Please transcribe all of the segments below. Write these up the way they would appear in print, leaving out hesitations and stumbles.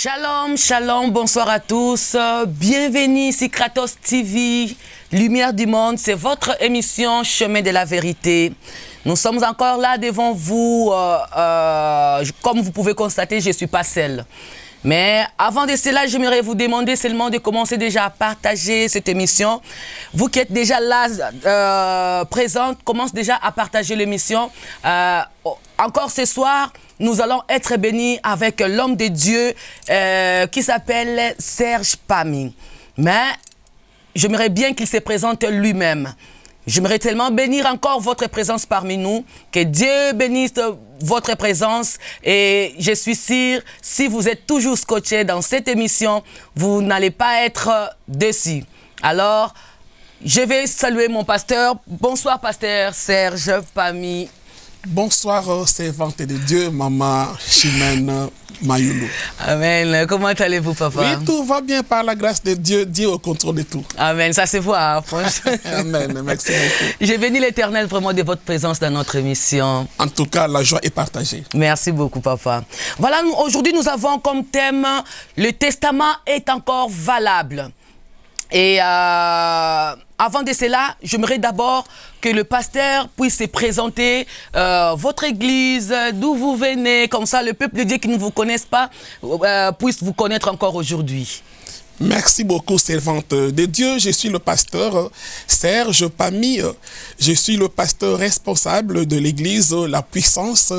Shalom, shalom, bonsoir à tous. Bienvenue ici Kratos TV, Lumière du Monde. C'est votre émission Chemin de la Vérité. Nous sommes encore là devant vous. Comme vous pouvez constater, je ne suis pas seule. Mais avant de cela, j'aimerais vous demander seulement de commencer déjà à partager cette émission. Vous qui êtes déjà là, présente, commencez déjà à partager l'émission. Encore ce soir, nous allons être bénis avec l'homme de Dieu qui s'appelle Serge Pamy. Mais j'aimerais bien qu'il se présente lui-même. J'aimerais tellement bénir encore votre présence parmi nous. Que Dieu bénisse votre présence. Et je suis sûr, si vous êtes toujours scotché dans cette émission, vous n'allez pas être déçus. Alors, je vais saluer mon pasteur. Bonsoir, pasteur Serge Pamy. Bonsoir, servante de Dieu, maman Chimène Mayoulou. Amen. Comment allez-vous, papa? Oui, tout va bien par la grâce de Dieu. Dieu au contrôle de tout. Amen. Ça se voit. Hein, Amen. Merci beaucoup. J'ai béni l'Éternel vraiment de votre présence dans notre émission. En tout cas, la joie est partagée. Merci beaucoup, papa. Voilà, aujourd'hui, nous avons comme thème « Le testament est encore valable ». Et avant de cela, j'aimerais d'abord que le pasteur puisse se présenter, votre église, d'où vous venez, comme ça le peuple de Dieu qui ne vous connaisse pas puisse vous connaître encore aujourd'hui. Merci beaucoup, servante de Dieu. Je suis le pasteur Serge Pamy. Je suis le pasteur responsable de l'église La Puissance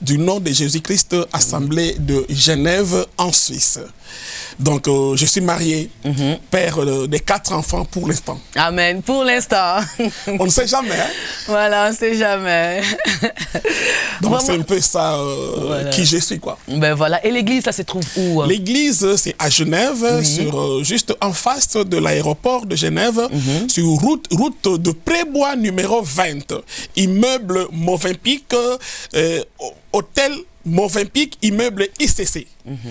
du nom de Jésus-Christ, Assemblée de Genève en Suisse. Donc, je suis marié, père de 4 enfants pour l'instant. Amen. Pour l'instant. On ne sait jamais. Hein? Voilà, on ne sait jamais. Donc, c'est un peu ça voilà. Qui je suis, quoi. Ben voilà. Et l'église, ça se trouve où? L'église, c'est à Genève, juste en face de l'aéroport de Genève, sur route de Prébois numéro 20. Immeuble Movenpick, hôtel Movenpick, immeuble ICC,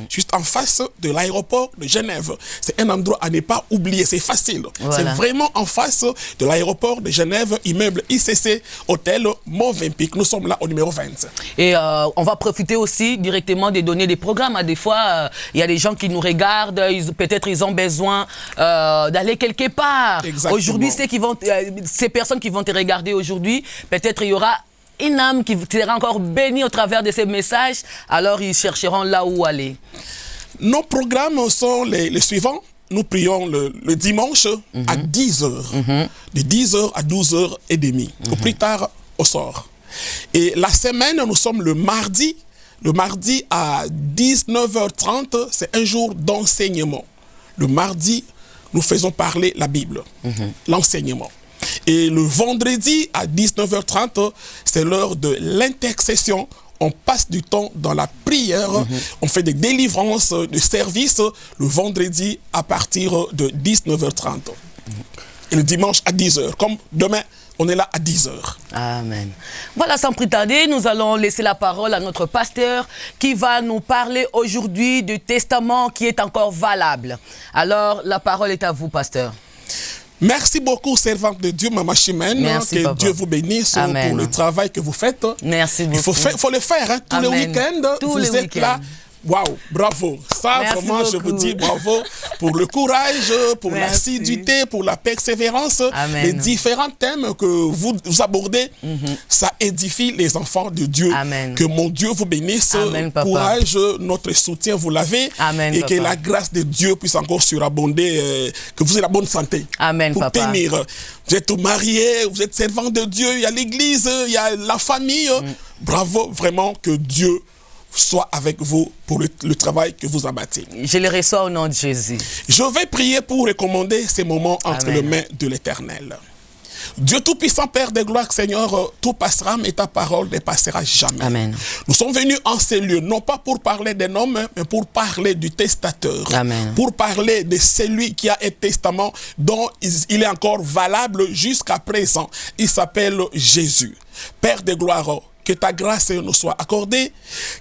juste en face de l'aéroport de Genève. C'est un endroit à ne pas oublier, c'est facile. Voilà. C'est vraiment en face de l'aéroport de Genève, immeuble ICC, hôtel Movenpick. Nous sommes là au numéro 20. Et on va profiter aussi directement de donner des programmes. Des fois, il y a des gens qui nous regardent, peut-être ils ont besoin d'aller quelque part. Aujourd'hui, ces personnes qui vont te regarder aujourd'hui, peut-être il y aura une âme qui sera encore bénie au travers de ces messages, alors ils chercheront là où aller. Nos programmes sont les suivants. Nous prions le dimanche à 10h, de 10h à 12h30, ou plus tard au soir. Et la semaine, nous sommes le mardi à 19h30, c'est un jour d'enseignement. Le mardi, nous faisons parler la Bible, l'enseignement. Et le vendredi à 19h30, c'est l'heure de l'intercession. On passe du temps dans la prière. On fait des délivrances de service le vendredi à partir de 19h30. Et le dimanche à 10h. Comme demain, on est là à 10h. Amen. Voilà, sans plus tarder, nous allons laisser la parole à notre pasteur qui va nous parler aujourd'hui du testament qui est encore valable. Alors, la parole est à vous, pasteur. Merci beaucoup, servante de Dieu, maman Chimène. Merci, que papa. Dieu vous bénisse pour le travail que vous faites. Merci beaucoup. Il faut le faire, hein, tous les week-ends. Vous êtes là. Waouh, bravo. Ça, merci vraiment, beaucoup. Je vous dis bravo pour le courage, pour l'assiduité, pour la persévérance. Amen. Les différents thèmes que vous abordez, ça édifie les enfants de Dieu. Amen. Que mon Dieu vous bénisse. Amen, papa. Courage, notre soutien, vous l'avez. Amen, et papa. que la grâce de Dieu puisse encore surabonder, que vous ayez la bonne santé. Amen, pour papa. tenir. Vous êtes marié, vous êtes servant de Dieu, il y a l'église, il y a la famille. Bravo, vraiment, que Dieu soit avec vous pour le travail que vous abattez. Je le reçois au nom de Jésus. Je vais prier pour recommander ces moments entre les mains de l'Éternel. Dieu Tout-Puissant, Père des gloires, Seigneur, tout passera, mais ta parole ne dépassera jamais. Amen. Nous sommes venus en ces lieux, non pas pour parler d'un homme, mais pour parler du testateur. Amen. Pour parler de celui qui a un testament dont il est encore valable jusqu'à présent. Il s'appelle Jésus. Père des gloires, que ta grâce nous soit accordée,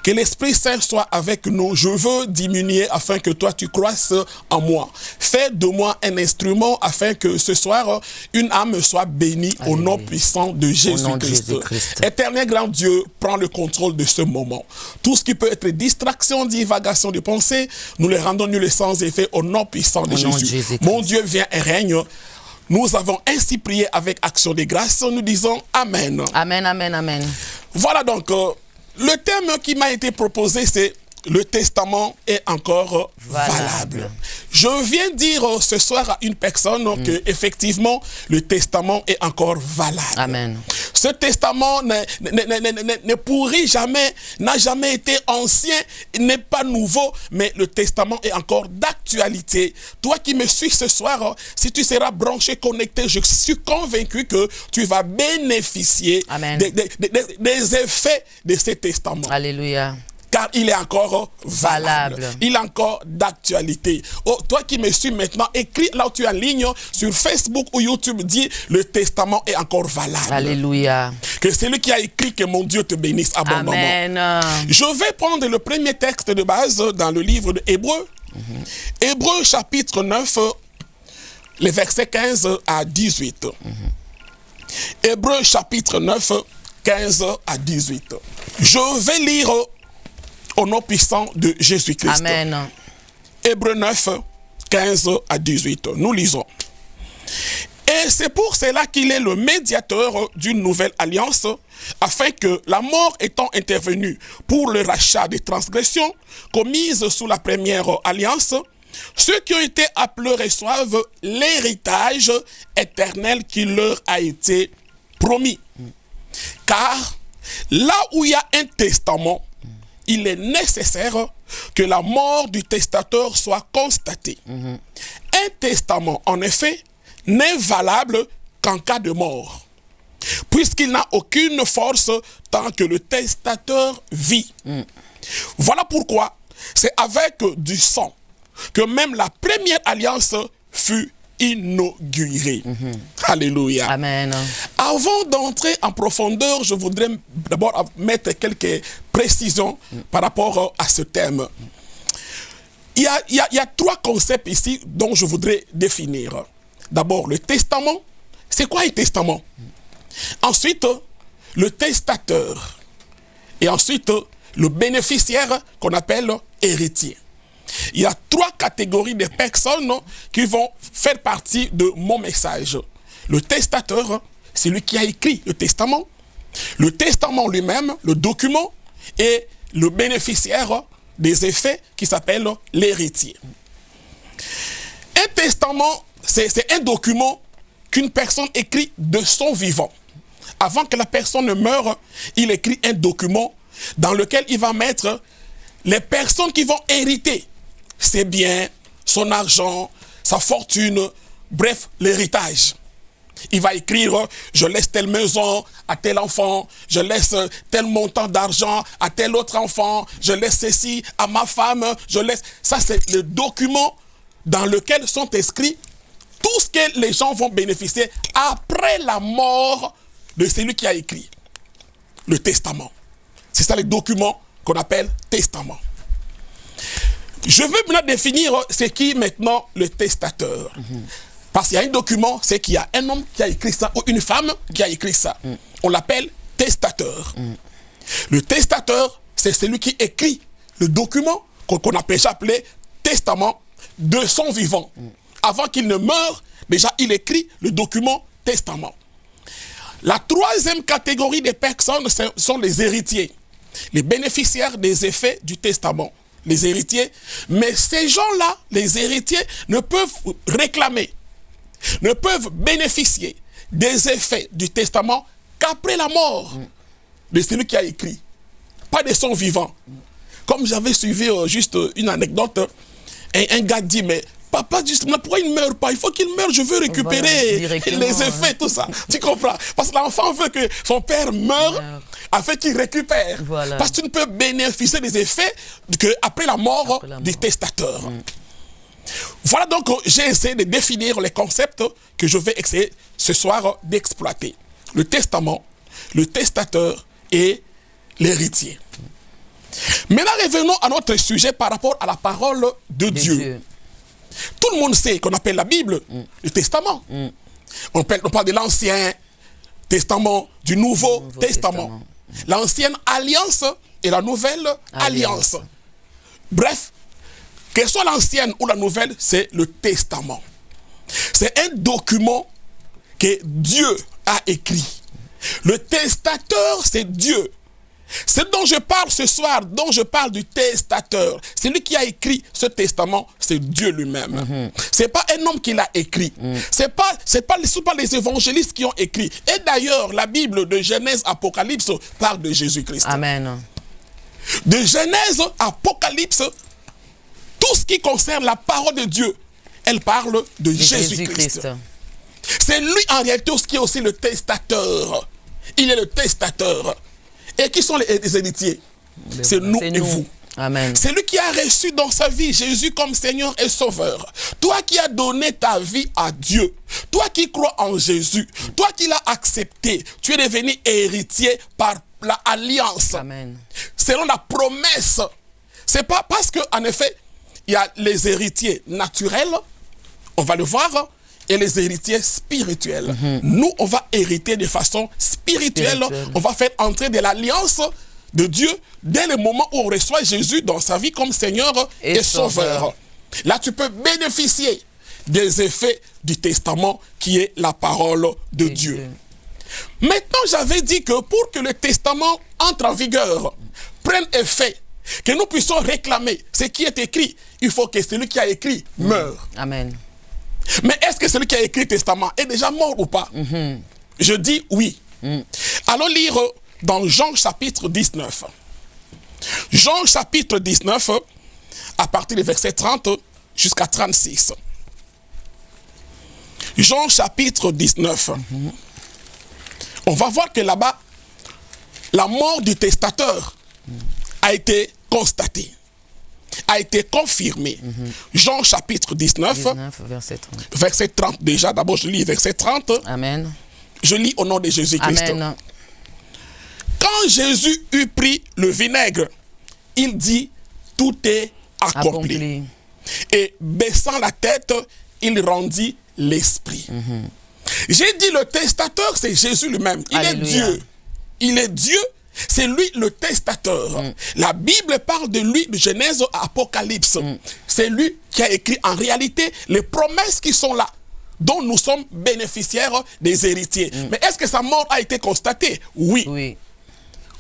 que l'Esprit Saint soit avec nous. Je veux diminuer afin que toi tu croisses en moi. Fais de moi un instrument afin que ce soir, une âme soit bénie. Alléluia. Au nom puissant de Jésus-Christ. Éternel grand Dieu, prends le contrôle de ce moment. Tout ce qui peut être distraction, divagation de pensée, nous les rendons nuls et sans effet au nom puissant de Jésus. Mon Dieu, viens et règne. Nous avons ainsi prié avec action de grâce. Nous disons Amen. Amen, amen, amen. Voilà donc, le thème qui m'a été proposé, c'est le testament est encore valable. Je viens dire ce soir à une personne que effectivement le testament est encore valable. Amen. Ce testament ne pourrit jamais, n'a jamais été ancien, n'est pas nouveau, mais le testament est encore d'actualité. Toi qui me suis ce soir, si tu seras branché, connecté, je suis convaincu que tu vas bénéficier des effets de ce testament. Alléluia. Car il est encore valable. Il est encore d'actualité. Oh, toi qui me suis maintenant, écris là où tu es en ligne, sur Facebook ou YouTube, dis le testament est encore valable. Alléluia. Que celui qui a écrit, que mon Dieu te bénisse abondamment. Amen. Je vais prendre le premier texte de base dans le livre de Hébreux. Hébreux chapitre 9, les versets 15 à 18. Hébreux chapitre 9, 15 à 18. Je vais lire au nom puissant de Jésus-Christ. Amen. Hébreux 9, 15 à 18. Nous lisons. Et c'est pour cela qu'il est le médiateur d'une nouvelle alliance, afin que la mort étant intervenue pour le rachat des transgressions commises sous la première alliance, ceux qui ont été appelés reçoivent l'héritage éternel qui leur a été promis. Car là où il y a un testament, il est nécessaire que la mort du testateur soit constatée. Un testament, en effet, n'est valable qu'en cas de mort, puisqu'il n'a aucune force tant que le testateur vit. Voilà pourquoi c'est avec du sang que même la première alliance fut inaugurée. Alléluia. Amen. Avant d'entrer en profondeur, je voudrais d'abord mettre quelques précisions par rapport à ce thème. Il y a trois concepts ici dont je voudrais définir. D'abord, le testament. C'est quoi un testament? Ensuite, le testateur. Et ensuite, le bénéficiaire qu'on appelle héritier. Il y a trois catégories de personnes qui vont faire partie de mon message. Le testateur, c'est lui qui a écrit le testament. Le testament lui-même, le document, et le bénéficiaire des effets qui s'appelle l'héritier. Un testament, c'est un document qu'une personne écrit de son vivant. Avant que la personne ne meure, il écrit un document dans lequel il va mettre les personnes qui vont hériter ses biens, son argent, sa fortune, bref, l'héritage. Il va écrire, je laisse telle maison à tel enfant, je laisse tel montant d'argent à tel autre enfant, je laisse ceci à ma femme, je laisse... Ça, c'est le document dans lequel sont inscrits tout ce que les gens vont bénéficier après la mort de celui qui a écrit le testament. C'est ça le document qu'on appelle testament. Je veux maintenant définir ce qui est maintenant le testateur. Parce qu'il y a un document, c'est qu'il y a un homme qui a écrit ça ou une femme qui a écrit ça. On l'appelle testateur. Le testateur, c'est celui qui écrit le document qu'on a déjà appelé testament de son vivant. Avant qu'il ne meure, déjà il écrit le document testament. La troisième catégorie des personnes sont les héritiers, les bénéficiaires des effets du testament. Les héritiers, mais ces gens-là, les héritiers, ne peuvent réclamer, ne peuvent bénéficier des effets du testament qu'après la mort de celui qui a écrit, pas de son vivant. Comme j'avais suivi juste une anecdote, un gars dit, mais papa, justement, pourquoi il ne meurt pas? Il faut qu'il meure, je veux récupérer les effets, tout ça. Tu comprends? Parce que l'enfant veut que son père meure afin qu'il récupère. Voilà. Parce que tu ne peux bénéficier des effets qu'après la mort du testateur. Voilà donc, j'ai essayé de définir les concepts que je vais essayer ce soir d'exploiter. Le testament, le testateur et l'héritier. Maintenant, revenons à notre sujet par rapport à la parole de Dieu. Tout le monde sait qu'on appelle la Bible le Testament. On parle de l'Ancien Testament, du Nouveau Testament. L'ancienne alliance et la nouvelle alliance. Bref, que soit l'ancienne ou la nouvelle, c'est le Testament. C'est un document que Dieu a écrit. Le testateur, c'est Dieu. Ce dont je parle ce soir, dont je parle du testateur, c'est lui qui a écrit ce testament, c'est Dieu lui-même. C'est pas un homme qui l'a écrit. C'est pas les évangélistes qui ont écrit. Et d'ailleurs, la Bible de Genèse, Apocalypse parle de Jésus-Christ. Amen. De Genèse, Apocalypse, tout ce qui concerne la parole de Dieu, elle parle de Jésus-Christ. C'est lui en réalité qui est aussi le testateur. Il est le testateur. Et qui sont les héritiers? C'est nous et vous. Amen. C'est lui qui a reçu dans sa vie Jésus comme Seigneur et Sauveur. Toi qui as donné ta vie à Dieu. Toi qui crois en Jésus. Toi qui l'as accepté. Tu es devenu héritier par l'alliance. Amen. Selon la promesse. C'est pas parce qu'en effet, il y a les héritiers naturels. On va le voir. Et les héritiers spirituels. Nous, on va hériter de façon spirituelle. On va faire entrer de l'alliance de Dieu dès le moment où on reçoit Jésus dans sa vie comme Seigneur et Sauveur. Là, tu peux bénéficier des effets du testament qui est la parole de Dieu. Maintenant, j'avais dit que pour que le testament entre en vigueur, prenne effet, que nous puissions réclamer ce qui est écrit, il faut que celui qui a écrit meure. Amen. Mais est-ce que celui qui a écrit le testament est déjà mort ou pas? Je dis oui. Allons lire dans Jean chapitre 19. Jean chapitre 19, à partir du verset 30 jusqu'à 36. Jean chapitre 19. On va voir que là-bas, la mort du testateur a été constatée. A été confirmé. Jean chapitre 19, verset 30. Verset 30 déjà. D'abord, je lis verset 30. Amen. Je lis au nom de Jésus-Christ. Amen. Quand Jésus eut pris le vinaigre, il dit, tout est accompli. Et baissant la tête, il rendit l'esprit. J'ai dit, le testateur, c'est Jésus lui-même. Il est Dieu. Il est Dieu. C'est lui le testateur. La Bible parle de lui de Genèse à Apocalypse. C'est lui qui a écrit en réalité les promesses qui sont là, dont nous sommes bénéficiaires des héritiers. Mais est-ce que sa mort a été constatée? Oui.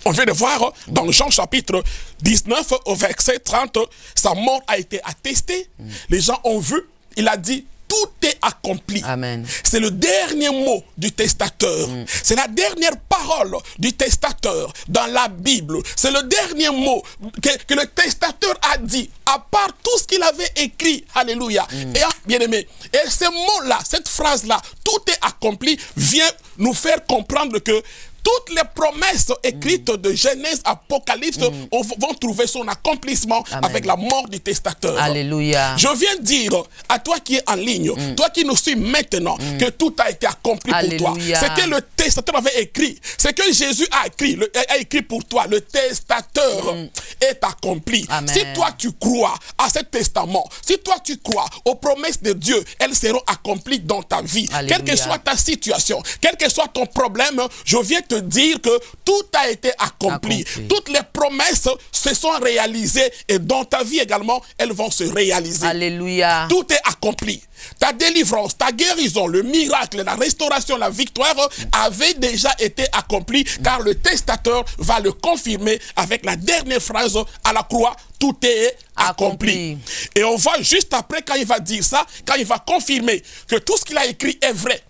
On vient de voir dans Jean chapitre 19 au verset 30, sa mort a été attestée. Les gens ont vu, il a dit, tout est accompli. Amen. C'est le dernier mot du testateur. C'est la dernière parole du testateur dans la Bible. C'est le dernier mot que le testateur a dit, à part tout ce qu'il avait écrit. Alléluia. Et bien aimé, et ce mot-là, cette phrase-là, tout est accompli, vient nous faire comprendre que toutes les promesses écrites de Genèse, Apocalypse vont trouver son accomplissement avec la mort du testateur. Alléluia. Je viens dire à toi qui es en ligne, toi qui nous suis maintenant, que tout a été accompli pour toi. Ce que le testateur avait écrit, ce que Jésus a écrit pour toi, le testateur est accompli. Amen. Si toi tu crois à ce testament, si toi tu crois aux promesses de Dieu, elles seront accomplies dans ta vie. Alléluia. Quelle que soit ta situation, quel que soit ton problème, je viens te dire que tout a été accompli. Toutes les promesses se sont réalisées et dans ta vie également, elles vont se réaliser. Alléluia. Tout est accompli. Ta délivrance, ta guérison, le miracle, la restauration, la victoire avaient déjà été accomplis car le testateur va le confirmer avec la dernière phrase à la croix. Tout est accompli. Et on voit juste après quand il va dire ça, quand il va confirmer que tout ce qu'il a écrit est vrai,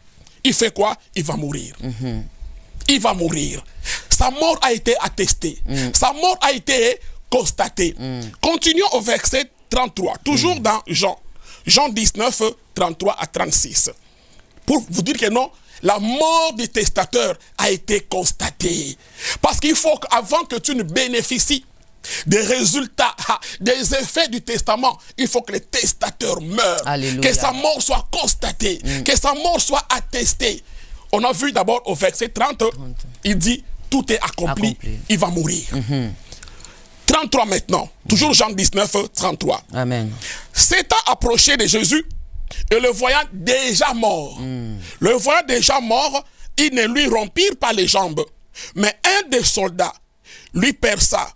il fait quoi? Il va mourir. Il va mourir. Sa mort a été attestée. Sa mort a été constatée. Continuons au verset 33. Toujours dans Jean 19, 33 à 36. Pour vous dire que non, la mort du testateur a été constatée. Parce qu'il faut qu'avant que tu ne bénéficies des résultats, des effets du testament, il faut que le testateur meure. Alléluia. Que sa mort soit constatée. Que sa mort soit attestée. On a vu d'abord au verset 30, il dit, tout est accompli. Il va mourir. 33 maintenant, toujours Jean 19, 33. Amen. S'étant approché de Jésus et le voyant déjà mort, le voyant déjà mort, ils ne lui rompirent pas les jambes, mais un des soldats lui perça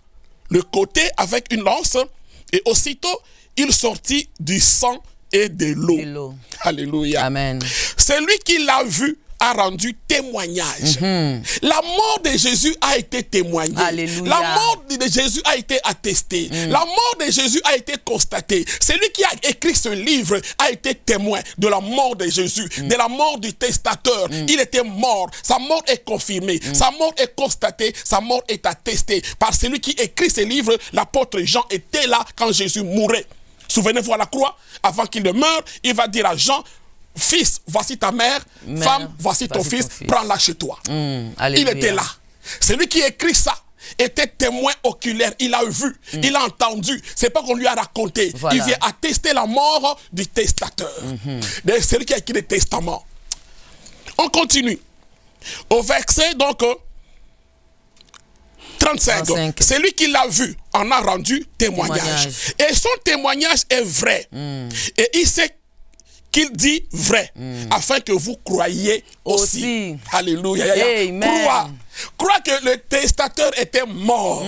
le côté avec une lance et aussitôt il sortit du sang et de l'eau. Alléluia. Amen. Celui qui l'a vu a rendu témoignage. La mort de Jésus a été témoignée. Alléluia. La mort de Jésus a été attestée. La mort de Jésus a été constatée. Celui qui a écrit ce livre a été témoin de la mort de Jésus, de la mort du testateur. Il était mort. Sa mort est confirmée. Sa mort est constatée. Sa mort est attestée. Par celui qui écrit ce livre, l'apôtre Jean était là quand Jésus mourait. Souvenez-vous à la croix, avant qu'il ne meure, il va dire à Jean, fils, voici ta mère, femme, voici ton fils, prends-la chez toi. Il était là. Celui qui écrit ça était témoin oculaire. Il a vu, il a entendu. C'est pas qu'on lui a raconté. Voilà. Il vient attester la mort du testateur. Celui qui a écrit le testament. On continue. Au verset donc 35. Celui qui l'a vu en a rendu témoignage. Et son témoignage est vrai. Et il sait qu'il dit vrai, afin que vous croyiez aussi. Alléluia. Crois que le testateur était mort.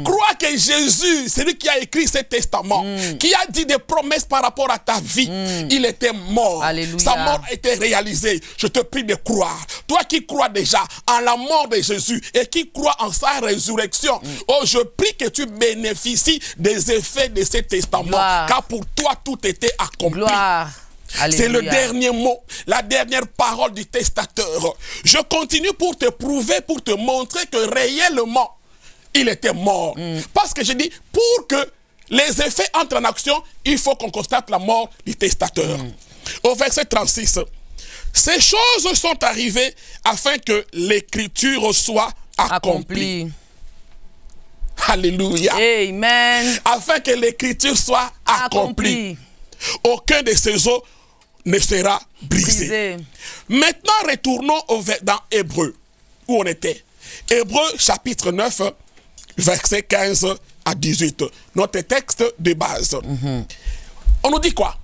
Crois que Jésus, celui qui a écrit ce testament, qui a dit des promesses par rapport à ta vie, il était mort. Alléluia. Sa mort a été réalisée. Je te prie de croire. Toi qui crois déjà en la mort de Jésus et qui crois en sa résurrection, oh, je prie que tu bénéficies des effets de ce testament. Gloire. Car pour toi, tout était accompli. Gloire. C'est le dernier mot, la dernière parole du testateur. Je continue pour te prouver, pour te montrer que réellement, il était mort. Parce que je dis, pour que les effets entrent en action, il faut qu'on constate la mort du testateur. Au verset 36, ces choses sont arrivées afin que l'écriture soit accomplie. Alléluia. Amen. Afin que l'écriture soit accomplie. Aucun de ces os ne sera brisé. Maintenant, retournons dans Hébreu, où on était. Hébreu, chapitre 9, verset 15 à 18. Notre texte de base. On nous dit quoi?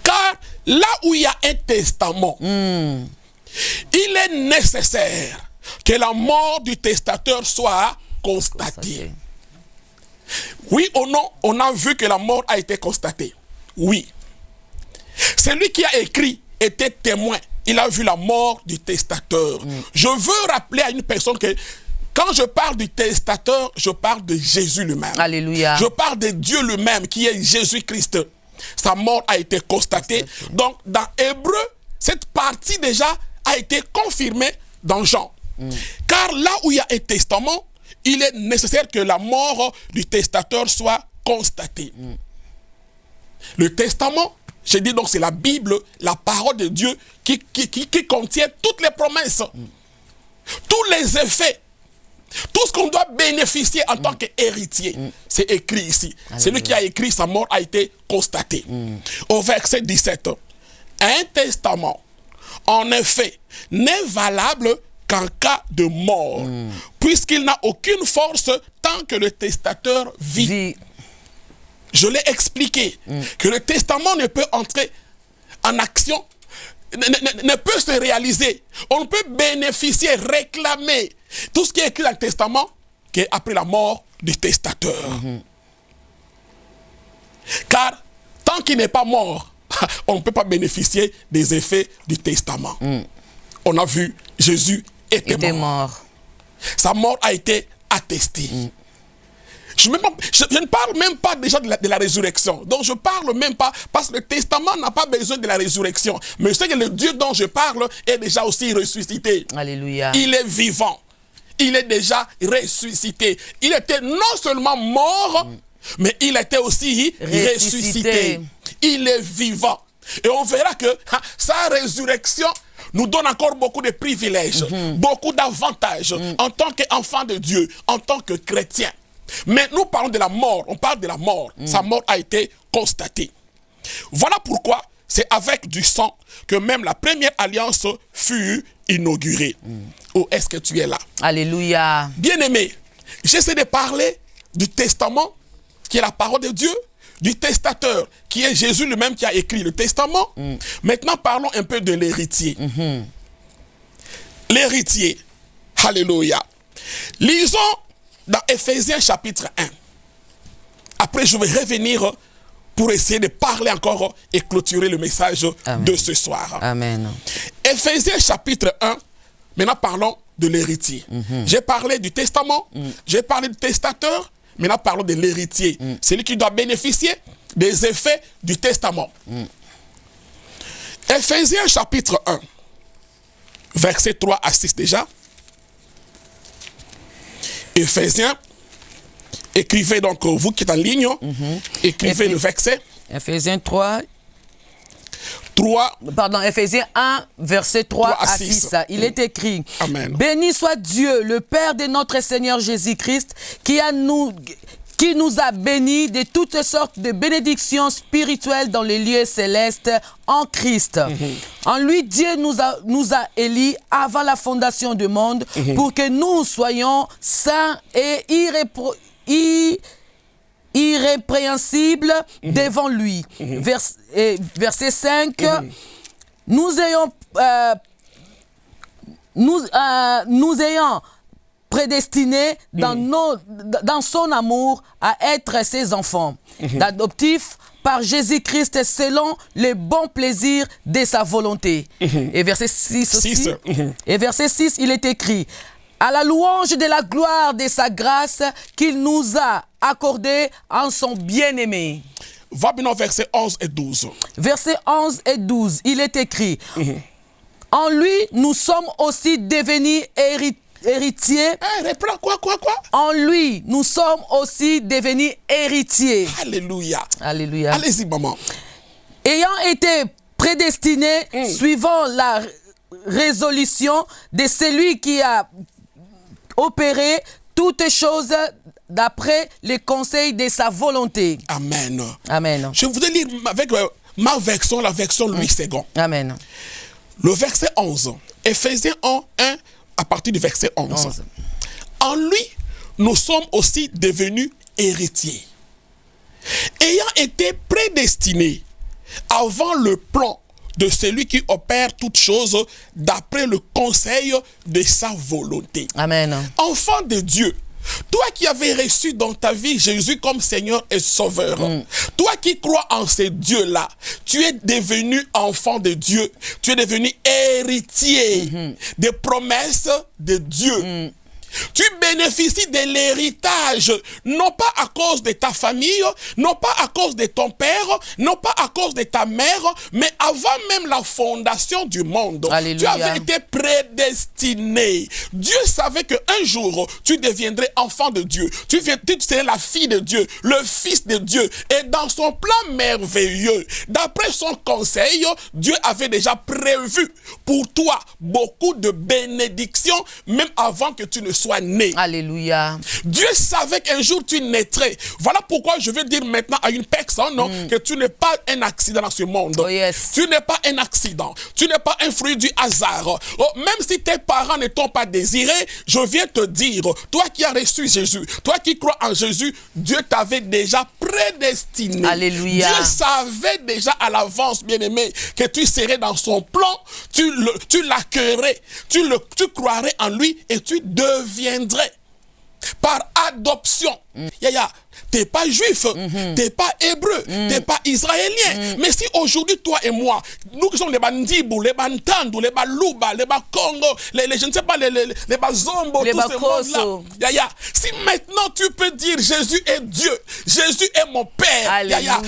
Car là où il y a un testament, il est nécessaire que la mort du testateur soit constatée. Oui ou non, on a vu que la mort a été constatée. Oui. Celui qui a écrit était témoin. Il a vu la mort du testateur. Je veux rappeler à une personne que quand je parle du testateur, je parle de Jésus lui-même. Alléluia. Je parle de Dieu lui-même qui est Jésus-Christ. Sa mort a été constatée. Donc dans Hébreu, cette partie déjà a été confirmée dans Jean. Car là où il y a un testament, il est nécessaire que la mort du testateur soit constatée. Le testament, je dis donc, c'est la Bible, la parole de Dieu qui contient toutes les promesses, tous les effets, tout ce qu'on doit bénéficier en tant qu'héritier. C'est écrit ici. Celui qui a écrit sa mort a été constaté. Au verset 17, un testament, en effet, n'est valable qu'en cas de mort, puisqu'il n'a aucune force tant que le testateur vit. Je l'ai expliqué, que le testament ne peut entrer en action, ne peut se réaliser. On peut bénéficier, réclamer tout ce qui est écrit dans le testament qu'après la mort du testateur. Car tant qu'il n'est pas mort, on ne peut pas bénéficier des effets du testament. On a vu, Jésus était mort. Sa mort a été attestée. Je ne parle même pas déjà de la résurrection. Donc je ne parle même pas, parce que le testament n'a pas besoin de la résurrection. Mais je sais que le Dieu dont je parle est déjà aussi ressuscité. Alléluia. Il est vivant. Il est déjà ressuscité. Il était non seulement mort, mais il était aussi ressuscité. Il est vivant. Et on verra que sa résurrection nous donne encore beaucoup de privilèges, beaucoup d'avantages en tant qu'enfant de Dieu, en tant que chrétien. Mais nous parlons de la mort, on parle de la mort. Sa mort a été constatée. Voilà pourquoi c'est avec du sang que même la première alliance fut inauguré. Oh, est-ce que tu es là? Alléluia. Bien-aimé, j'essaie de parler du testament, qui est la parole de Dieu, du testateur, qui est Jésus lui-même qui a écrit le testament. Maintenant, parlons un peu de l'héritier. L'héritier. Alléluia. Lisons dans Éphésiens chapitre 1. Après, je vais revenir pour essayer de parler encore et clôturer le message de ce soir. Amen. Éphésiens chapitre 1. Maintenant, parlons de l'héritier. J'ai parlé du testament, j'ai parlé du testateur. Maintenant, parlons de l'héritier. C'est lui qui doit bénéficier des effets du testament. Éphésiens chapitre 1, versets 3 à 6 déjà. Éphésiens, écrivez donc, vous qui êtes en ligne, écrivez le verset. Éphésiens 3. 3. Pardon, Éphésiens 1, verset 3 à 6. Il est écrit. Amen. Béni soit Dieu, le Père de notre Seigneur Jésus-Christ, qui nous a bénis de toutes sortes de bénédictions spirituelles dans les lieux célestes en Christ. En lui, Dieu nous a élis avant la fondation du monde pour que nous soyons saints et irrépréhensibles devant lui. Verset 5, nous ayons prédestinés dans son amour à être ses enfants, d'adoptifs par Jésus-Christ selon les bons plaisirs de sa volonté. Et verset 6 aussi. Et verset 6, il est écrit: à la louange de la gloire de sa grâce qu'il nous a accordée en son bien-aimé. Va maintenant verset 11 et 12. Verset 11 et 12, il est écrit: en lui, nous sommes aussi devenus héritiers. Reprends quoi? En lui, nous sommes aussi devenus héritiers. Alléluia. Alléluia. Allez-y, maman. Ayant été prédestinés, suivant la résolution de celui qui a opéré toutes choses d'après les conseils de sa volonté. Amen. Amen. Je voudrais lire avec ma version, la version Louis II. Amen. Le verset 11. Éphésiens 1, à partir du verset 11. En lui, nous sommes aussi devenus héritiers. Ayant été prédestinés avant le plan de celui qui opère toutes choses d'après le conseil de sa volonté. Amen. Enfant de Dieu, toi qui avais reçu dans ta vie Jésus comme Seigneur et Sauveur, toi qui crois en ce Dieu-là, tu es devenu enfant de Dieu, tu es devenu héritier des promesses de Dieu. Tu bénéficies de l'héritage, non pas à cause de ta famille, non pas à cause de ton père, non pas à cause de ta mère, mais avant même la fondation du monde. Alléluia. Tu avais été prédestiné. Dieu savait qu'un jour, tu deviendrais enfant de Dieu. Tu serais la fille de Dieu, le fils de Dieu. Et dans son plan merveilleux, d'après son conseil, Dieu avait déjà prévu pour toi beaucoup de bénédictions, même avant que tu ne sois né. Alléluia. Dieu savait qu'un jour tu naîtrais. Voilà pourquoi je veux dire maintenant à une personne que tu n'es pas un accident dans ce monde. Oh yes. Tu n'es pas un accident. Tu n'es pas un fruit du hasard. Oh, même si tes parents ne t'ont pas désiré, je viens te dire, toi qui as reçu Jésus, toi qui crois en Jésus, Dieu t'avait déjà prédestiné. Alléluia. Dieu savait déjà à l'avance, bien-aimé, que tu serais dans son plan, tu l'accueillerais, tu croirais en lui et tu deviendrais par adoption. T'es pas juif, t'es pas hébreu, t'es pas israélien. Mais si aujourd'hui, toi et moi, nous qui sommes les bandibou, les bantandou, les balouba, les bakongo, je ne sais pas, les bazombo, les tous ces mots-là. Si maintenant tu peux dire Jésus est Dieu, Jésus est mon Père,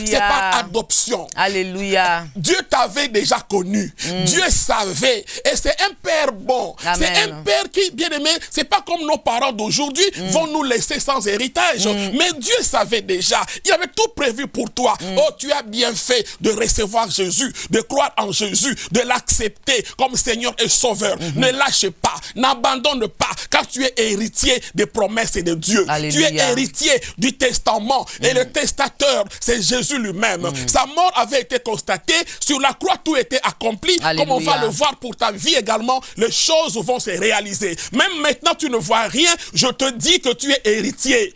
c'est par adoption. Alléluia. Dieu t'avait déjà connu. Dieu savait. Et c'est un Père bon. C'est un Père qui, bien aimé, c'est pas comme nos parents d'aujourd'hui vont nous laisser sans héritage. Mais Dieu savais déjà. Il avait tout prévu pour toi. Oh, tu as bien fait de recevoir Jésus, de croire en Jésus, de l'accepter comme Seigneur et Sauveur. Ne lâche pas, n'abandonne pas, car tu es héritier des promesses de Dieu. Alléluia. Tu es héritier du testament. Et le testateur, c'est Jésus lui-même. Sa mort avait été constatée. Sur la croix, tout était accompli. Alléluia. Comme on va le voir pour ta vie également, les choses vont se réaliser. Même maintenant, tu ne vois rien. Je te dis que tu es héritier.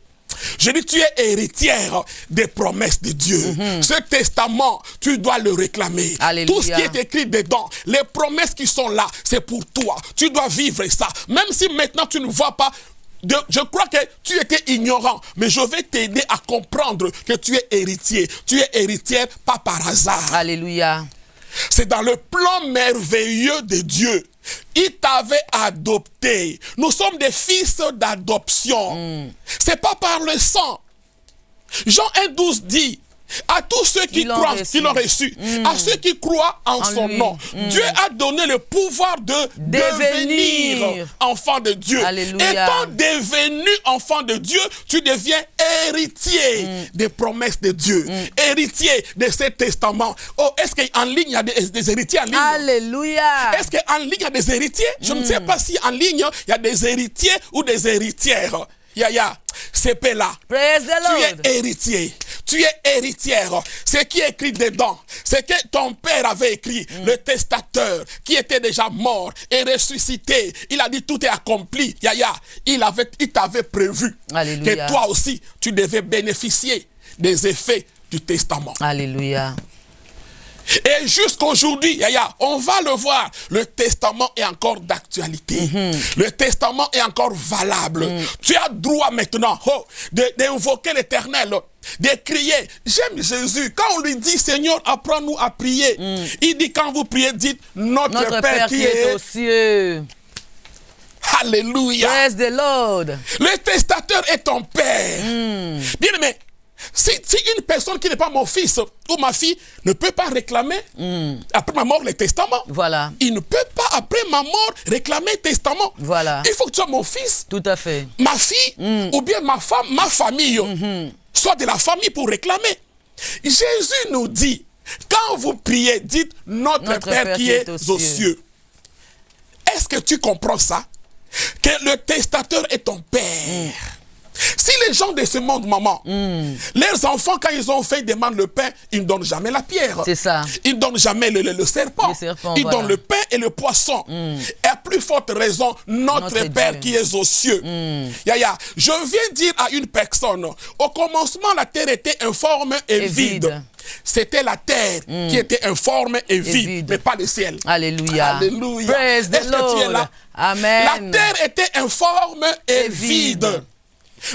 Je dis, tu es héritière des promesses de Dieu. Ce testament, tu dois le réclamer. Alléluia. Tout ce qui est écrit dedans, les promesses qui sont là, c'est pour toi. Tu dois vivre ça. Même si maintenant tu ne vois pas, je crois que tu étais ignorant, mais je vais t'aider à comprendre que tu es héritier. Tu es héritière pas par hasard. Alléluia. C'est dans le plan merveilleux de Dieu. Il t'avait adopté. Nous sommes des fils d'adoption. C'est pas par le sang. Jean 1,12 dit, à tous ceux qui croient, qui l'ont reçu, à ceux qui croient en son lui. nom, Dieu a donné le pouvoir de devenir enfant de Dieu. Alléluia. Étant devenu enfant de Dieu, tu deviens héritier des promesses de Dieu, héritier de ce testament. Oh, est-ce qu'en ligne, il y a des héritiers en ligne? Alléluia. Est-ce qu'en ligne, il y a des héritiers? Je ne sais pas si en ligne, il y a des héritiers ou des héritières. C'est là. Praise the Lord. Tu es héritier. Tu es héritière. Ce qui est écrit dedans, c'est que ton père avait écrit, le testateur qui était déjà mort et ressuscité. Il a dit tout est accompli. Il t'avait prévu. Alléluia. Que toi aussi, tu devais bénéficier des effets du testament. Alléluia. Et jusqu'aujourd'hui, on va le voir, le testament est encore d'actualité. Le testament est encore valable. Tu as droit maintenant d'invoquer l'Éternel, de crier. J'aime Jésus. Quand on lui dit, Seigneur, apprends-nous à prier, il dit, quand vous priez, dites, notre Père qui est aux cieux. Alléluia. Praise the Lord. Le testateur est ton Père. Bien-aimé, si une personne qui n'est pas mon fils ou ma fille ne peut pas réclamer après ma mort le testament, voilà. Il ne peut pas après ma mort réclamer le testament. Voilà. Il faut que tu sois mon fils, tout à fait, ma fille ou bien ma femme, ma famille, soit de la famille pour réclamer. Jésus nous dit, quand vous priez, dites notre Père qui est aux cieux. Est-ce que tu comprends ça? Que le testateur est ton Père. Si les gens de ce monde, maman, leurs enfants, quand ils ont faim, ils demandent le pain, ils ne donnent jamais la pierre. C'est ça. Ils ne donnent jamais le serpent. Ils donnent le pain et le poisson. Et à plus forte raison, notre Père Dieu qui est aux cieux. Je viens dire à une personne, au commencement, la terre était informe et vide. C'était la terre qui était informe et vide, mais pas le ciel. Alléluia. Alléluia. Praise the Lord. Que tu es là? Amen. La terre était informe et vide.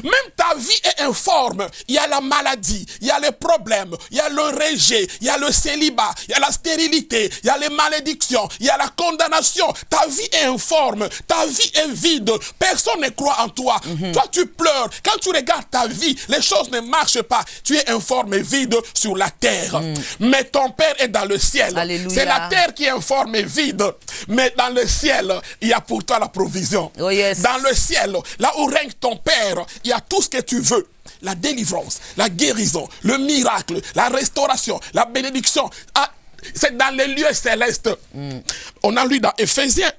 Même ta vie est informe. Il y a la maladie, il y a les problèmes, il y a le rejet, il y a le célibat, il y a la stérilité, il y a les malédictions, il y a la condamnation. Ta vie est informe, ta vie est vide. Personne ne croit en toi. Toi, tu pleures. Quand tu regardes ta vie, les choses ne marchent pas. Tu es informe et vide sur la terre. Mais ton Père est dans le ciel. C'est la terre qui est informe et vide. Mais dans le ciel, il y a pour toi la provision. Oh yes. Dans le ciel, là où règne ton Père, il y a tout ce que tu veux. La délivrance, la guérison, le miracle, la restauration, la bénédiction. C'est dans les lieux célestes. On a lu dans Éphésiens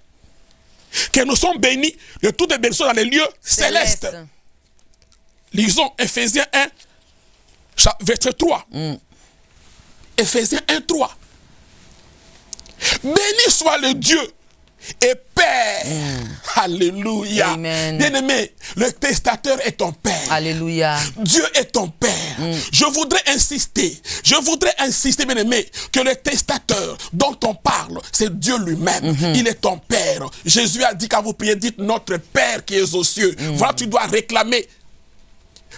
que nous sommes bénis de toutes les bénédictions dans les lieux célestes. Lisons Éphésiens 1, verset 3. Éphésiens 1, 3. Béni soit le Dieu et Père. Alléluia. Bien-aimé, le testateur est ton Père. Alléluia. Dieu est ton Père. Je voudrais insister, bien-aimé, que le testateur dont on parle, c'est Dieu lui-même. Il est ton Père. Jésus a dit, quand vous priez, dites notre Père qui est aux cieux. Voilà, tu dois réclamer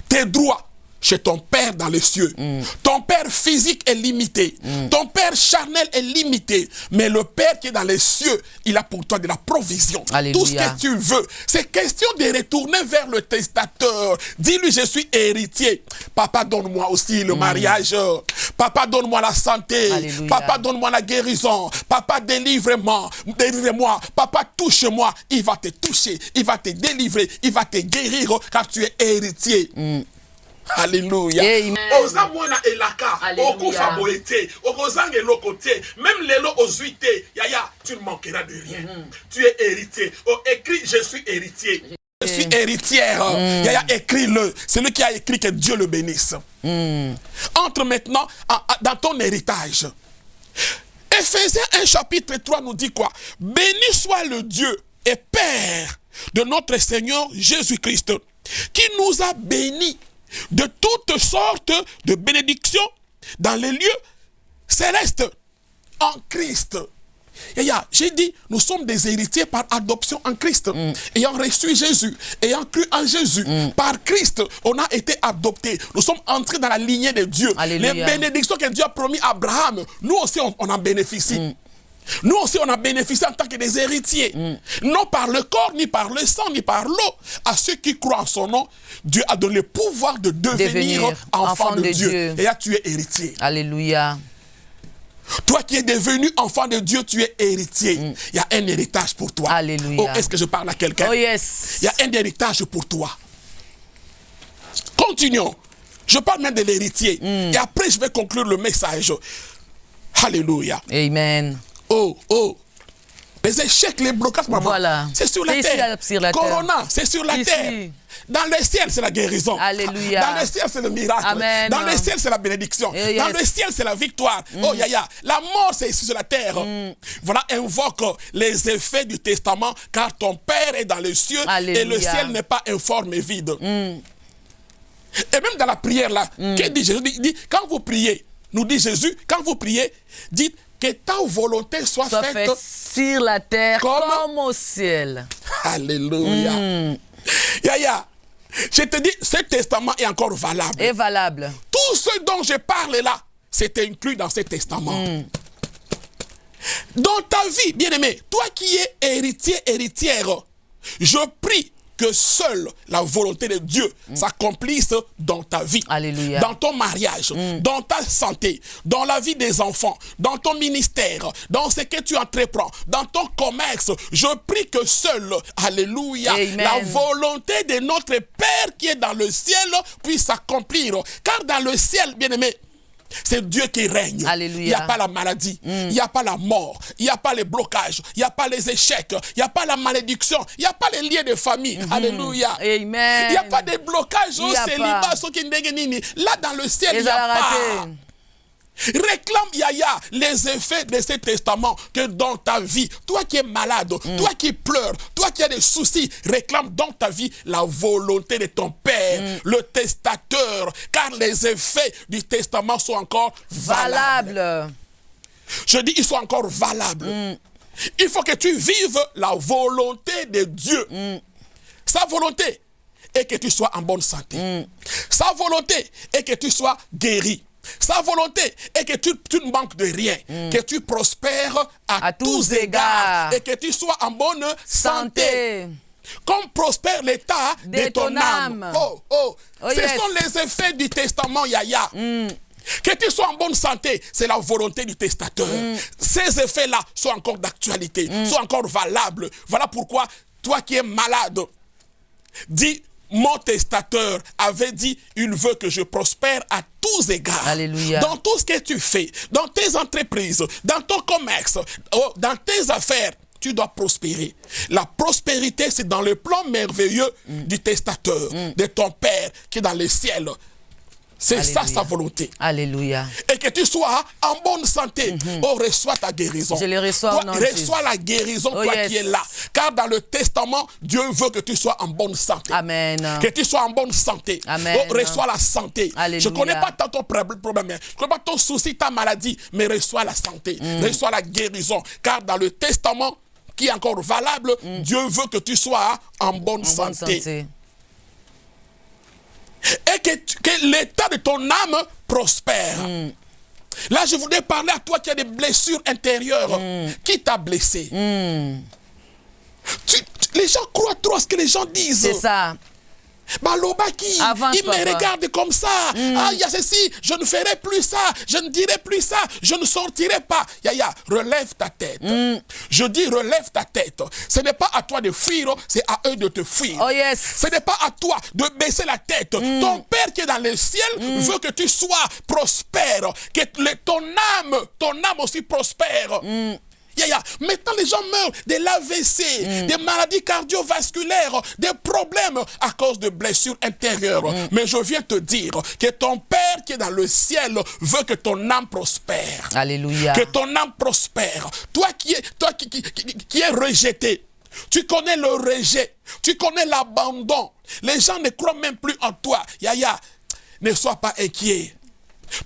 tes droits chez ton Père dans les cieux. Ton Père physique est limité. Ton Père charnel est limité. Mais le Père qui est dans les cieux, il a pour toi de la provision. Alléluia. Tout ce que tu veux. C'est question de retourner vers le testateur. Dis-lui, je suis héritier. Papa, donne-moi aussi le mariage. Papa, donne-moi la santé. Alléluia. Papa, donne-moi la guérison. Papa, délivre-moi. Délivre-moi. Papa, touche-moi. Il va te toucher. Il va te délivrer. Il va te guérir car tu es héritier. Alléluia. Amen. Oza mwana elaka, okufa boete, okozanga lokote, même lelo ozuite, yaya, tu ne manqueras de rien. Tu es héritier. Oh, écrit, je suis héritier. Je suis héritière. Yaya, écris-le. C'est lui qui a écrit, que Dieu le bénisse. Entre maintenant dans ton héritage. Ephésiens 1 chapitre 3 nous dit quoi? Béni soit le Dieu et Père de notre Seigneur Jésus-Christ, qui nous a bénis de toutes sortes de bénédictions dans les lieux célestes en Christ. Et j'ai dit, nous sommes des héritiers par adoption en Christ. Ayant reçu Jésus, ayant cru en Jésus, par Christ, on a été adoptés. Nous sommes entrés dans la lignée de Dieu. Alléluia. Les bénédictions que Dieu a promis à Abraham, nous aussi on en bénéficie. Nous aussi, on a bénéficié en tant que des héritiers. Non par le corps, ni par le sang, ni par l'eau. À ceux qui croient en son nom, Dieu a donné le pouvoir de devenir enfant de Dieu. Et là, tu es héritier. Alléluia. Toi qui es devenu enfant de Dieu, tu es héritier. Il y a un héritage pour toi. Alléluia. Oh, est-ce que je parle à quelqu'un? Oh yes. Il y a un héritage pour toi. Continuons. Je parle même de l'héritier. Et après, je vais conclure le message. Alléluia. Amen. Oh. Les échecs, les blocages, maman, voilà. c'est sur la terre. Corona, c'est sur la terre. Dans le ciel, c'est la guérison. Alléluia. Dans le ciel, c'est le miracle. Amen. Dans le ciel, c'est la bénédiction. Dans le ciel, c'est la victoire. Oh, yaya. La mort, c'est ici sur la terre. Voilà, invoque les effets du testament, car ton Père est dans les cieux. Alléluia. Et le ciel n'est pas informe et vide. Et même dans la prière, là, qu'est-ce dit Jésus? Dit, quand vous priez, nous dit Jésus, quand vous priez, dites que ta volonté soit faite sur la terre comme au ciel. Alléluia. Yaya, je te dis, ce testament est encore valable. Est valable. Tout ce dont je parle là, c'est inclus dans ce testament. Dans ta vie, bien-aimé, toi qui es héritier, héritière, je prie que seule la volonté de Dieu s'accomplisse dans ta vie. Alléluia. Dans ton mariage, dans ta santé, dans la vie des enfants, dans ton ministère, dans ce que tu entreprends, dans ton commerce. Je prie que seule, alléluia, Amen. la volonté de notre Père qui est dans le ciel puisse s'accomplir. Car dans le ciel, bien-aimé, c'est Dieu qui règne. Alléluia. Il n'y a pas la maladie, il n'y a pas la mort, il n'y a pas les blocages, il n'y a pas les échecs, il n'y a pas la malédiction, il n'y a pas les liens de famille. Alléluia. Amen. Il n'y a pas de blocage au célibat. Là, dans le ciel, il n'y a pas. Réclame, Yaya, les effets de ce testament que dans ta vie, toi qui es malade, toi qui pleures, toi qui as des soucis, réclame dans ta vie la volonté de ton Père, le testateur, car les effets du testament sont encore valables. Je dis, ils sont encore valables. Il faut que tu vives la volonté de Dieu. Sa volonté est que tu sois en bonne santé. Sa volonté est que tu sois guéri. Sa volonté est que tu ne manques de rien, que tu prospères à tous égards et que tu sois en bonne santé. Comme prospère l'état de ton âme. Ce sont les effets du testament, Yaya. Que tu sois en bonne santé, c'est la volonté du testateur. Ces effets-là sont encore d'actualité, sont encore valables. Voilà pourquoi, toi qui es malade, dis, mon testateur avait dit, il veut que je prospère à tous égards. Alléluia. Dans tout ce que tu fais, dans tes entreprises, dans ton commerce, dans tes affaires, tu dois prospérer. La prospérité, c'est dans le plan merveilleux du testateur, de ton Père qui est dans les ciels. C'est ça sa volonté. Alléluia. Et que tu sois en bonne santé. Oh, reçois ta guérison. Je le reçois. Toi, reçois la guérison, toi qui es là. Car dans le testament, Dieu veut que tu sois en bonne santé. Amen. Que tu sois en bonne santé. Amen. Oh, reçois la santé. Alléluia. Je ne connais pas tant ton problème, je ne connais pas ton souci, ta maladie, mais reçois la santé. Reçois la guérison. Car dans le testament, qui est encore valable, Dieu veut que tu sois en bonne santé. Et que l'état de ton âme prospère. Là, je voudrais parler à toi qui as des blessures intérieures. Qui t'a blessé? Les gens croient trop à ce que les gens disent. C'est ça. Balobaki, Avance, il me papa. regarde comme ça. Ah, il y a ceci, je ne ferai plus ça, je ne dirai plus ça, je ne sortirai pas. Yaya, relève ta tête. Je dis relève ta tête. Ce n'est pas à toi de fuir, c'est à eux de te fuir. Oh yes. Ce n'est pas à toi de baisser la tête. Ton Père qui est dans le ciel veut que tu sois prospère, que ton âme aussi prospère. Maintenant, les gens meurent de l'AVC, des maladies cardiovasculaires, des problèmes à cause de blessures intérieures. Mais je viens te dire que ton Père qui est dans le ciel veut que ton âme prospère. Alléluia. Que ton âme prospère. Toi qui es rejeté, tu connais le rejet, tu connais l'abandon. Les gens ne croient même plus en toi. Yaya, ne sois pas inquiet.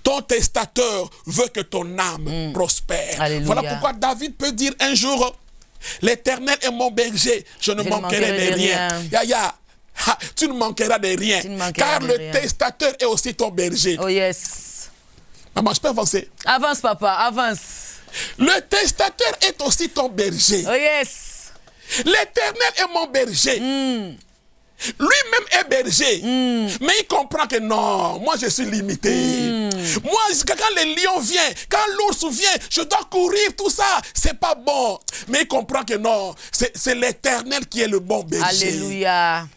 Ton testateur veut que ton âme prospère. Alléluia. Voilà pourquoi David peut dire un jour, l'Éternel est mon berger, je ne manquerai de rien. Yaya, tu ne manqueras de rien. Car le testateur est aussi ton berger. Oh yes. Maman, je peux avancer? Avance, papa, avance. Le testateur est aussi ton berger. Oh yes. L'Éternel est mon berger. Lui-même est berger, mais il comprend que non, moi je suis limité. Moi, quand les lions viennent, quand l'ours vient, je dois courir, tout ça, c'est pas bon. Mais il comprend que non, c'est l'Éternel qui est le bon berger. Alléluia.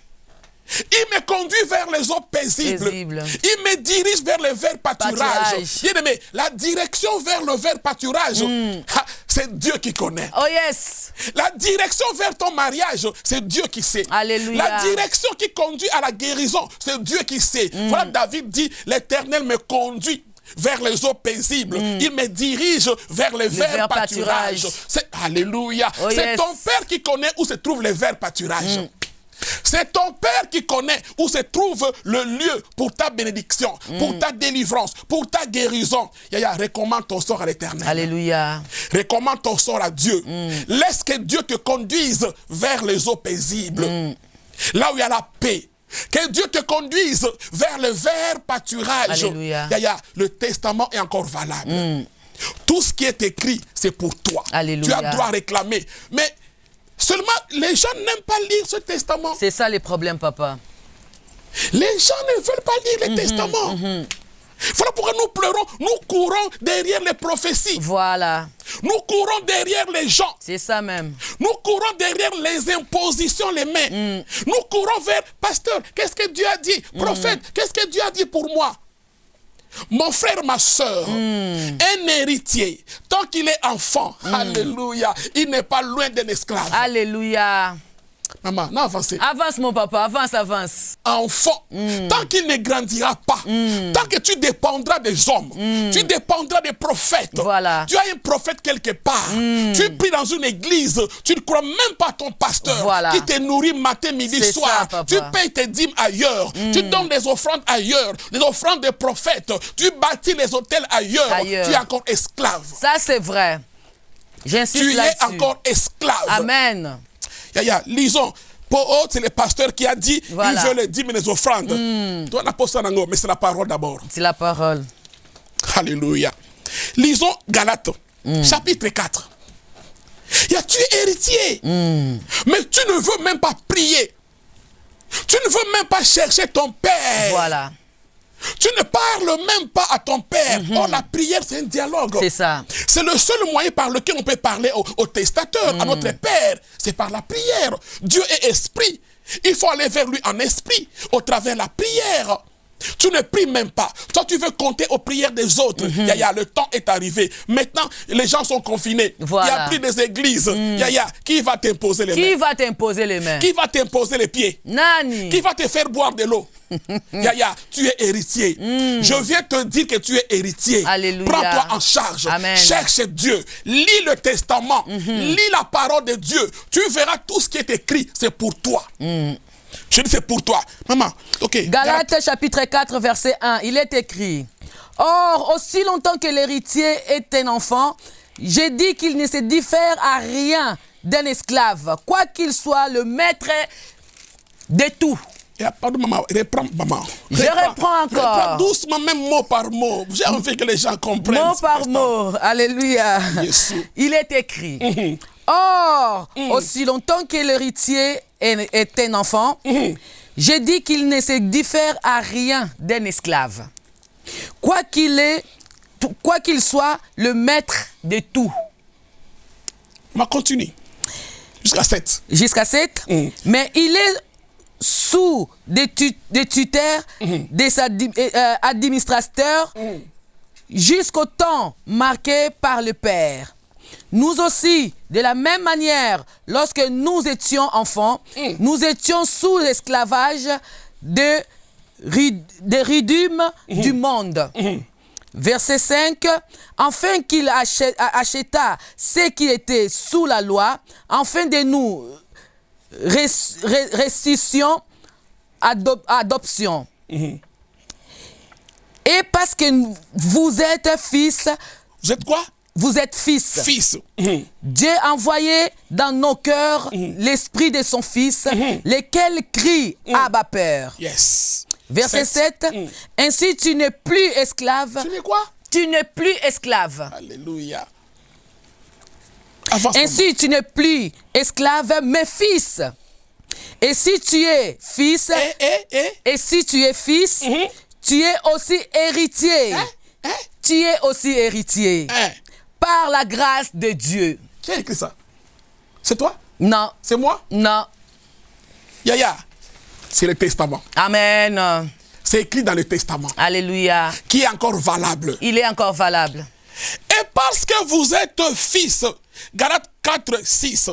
Il me conduit vers les eaux paisibles. Il me dirige vers le vert pâturage. Bien aimé, la direction vers le vert pâturage, c'est Dieu qui connaît. Oh yes. La direction vers ton mariage, c'est Dieu qui sait. Alléluia. La direction qui conduit à la guérison, c'est Dieu qui sait. Voilà, David dit, l'Éternel me conduit vers les eaux paisibles. Il me dirige vers les verts pâturages. Alléluia. Oh c'est yes. ton Père qui connaît où se trouvent les verts pâturages. C'est ton Père qui connaît où se trouve le lieu pour ta bénédiction, pour ta délivrance, pour ta guérison. Yaya, recommande ton sort à l'Éternel. Alléluia. Recommande ton sort à Dieu. Laisse que Dieu te conduise vers les eaux paisibles. Là où il y a la paix. Que Dieu te conduise vers le vert pâturage. Alléluia. Yaya, le testament est encore valable. Tout ce qui est écrit, c'est pour toi. Alléluia. Tu as droit à réclamer. Mais seulement, les gens n'aiment pas lire ce testament. C'est ça les problèmes, papa. Les gens ne veulent pas lire le testament. Voilà pourquoi nous pleurons, nous courons derrière les prophéties. Voilà. Nous courons derrière les gens. C'est ça même. Nous courons derrière les impositions, les mains. Nous courons vers, pasteur, qu'est-ce que Dieu a dit? Prophète, qu'est-ce que Dieu a dit pour moi? Mon frère, ma soeur, un héritier, tant qu'il est enfant, alléluia, il n'est pas loin d'un esclave. Alléluia. Maman, non, avancez. Avance, mon papa, avance, avance. Enfant, tant qu'il ne grandira pas, tant que tu dépendras des hommes, tu dépendras des prophètes. Voilà. Tu as un prophète quelque part. Tu pries dans une église, tu ne crois même pas à ton pasteur qui te nourrit matin, midi, soir. Ça, tu payes tes dîmes ailleurs. Tu donnes des offrandes ailleurs, des offrandes des prophètes. Tu bâtis les hôtels ailleurs. Tu es encore esclave. Ça, c'est vrai. J'insiste tu là-dessus. es encore esclave. Amen. Lisons. Paul, c'est le pasteur qui a dit, voilà. Il veut les dîmes et les offrandes. Toi, n'a pas ça, mais c'est la parole d'abord. C'est la parole. Alléluia. Lisons Galates, chapitre 4. Tu es héritier, mais tu ne veux même pas prier. Tu ne veux même pas chercher ton Père. Voilà. Tu ne parles même pas à ton Père. Or, la prière, c'est un dialogue. C'est ça. C'est le seul moyen par lequel on peut parler au testateur, à notre Père. C'est par la prière. Dieu est esprit. Il faut aller vers lui en esprit, au travers de la prière. Tu ne pries même pas. Toi, tu veux compter aux prières des autres. Yaya, le temps est arrivé. Maintenant, les gens sont confinés. Voilà. Il n'y a plus des églises. Yaya, qui va t'imposer les mains? Qui va t'imposer les mains? Qui va t'imposer les pieds? Nani. Qui va te faire boire de l'eau? Yaya, tu es héritier. Je viens te dire que tu es héritier. Alléluia. Prends-toi en charge. Amen. Cherche Dieu. Lis le testament. Lis la parole de Dieu. Tu verras tout ce qui est écrit. C'est pour toi. Je dis c'est pour toi. Maman, ok. Galates chapitre 4, verset 1. Il est écrit. Or, aussi longtemps que l'héritier est un enfant, j'ai dit qu'il ne se diffère à rien d'un esclave, quoi qu'il soit le maître de tout. Pardon, maman, reprends, maman. Je reprends encore. Reprends doucement, même mot par mot. J'ai envie que les gens comprennent. Mot par mot. Alléluia. Yes. Il est écrit. Or, aussi longtemps que l'héritier est un enfant, Je dis qu'il ne se diffère à rien d'un esclave, quoi qu'il soit le maître de tout. On continue. Jusqu'à 7. Jusqu'à 7. Mais il est sous des tuteurs, des administrateurs, jusqu'au temps marqué par le Père. Nous aussi, de la même manière, lorsque nous étions enfants, nous étions sous l'esclavage des rythmes du monde. Verset 5, afin qu'il acheta ceux qui étaient sous la loi, afin de nous restitution, adoption. Et parce que vous êtes fils. Vous êtes quoi? Vous êtes fils. Fils. Dieu a envoyé dans nos cœurs l'esprit de son fils, lequel crie Abba Père. Yes. Verset 7. Ainsi tu n'es plus esclave. Tu n'es quoi? Tu n'es plus esclave. Alléluia. Ainsi tu n'es plus esclave, mais fils. Et si tu es fils, et si tu es fils, tu es aussi héritier. Tu es aussi héritier. Par la grâce de Dieu. Qui a écrit ça? C'est toi? Non. C'est moi? Non. Yaya, c'est le testament. Amen. C'est écrit dans le testament. Alléluia. Qui est encore valable. Il est encore valable. Et parce que vous êtes fils, Galates 4, 6,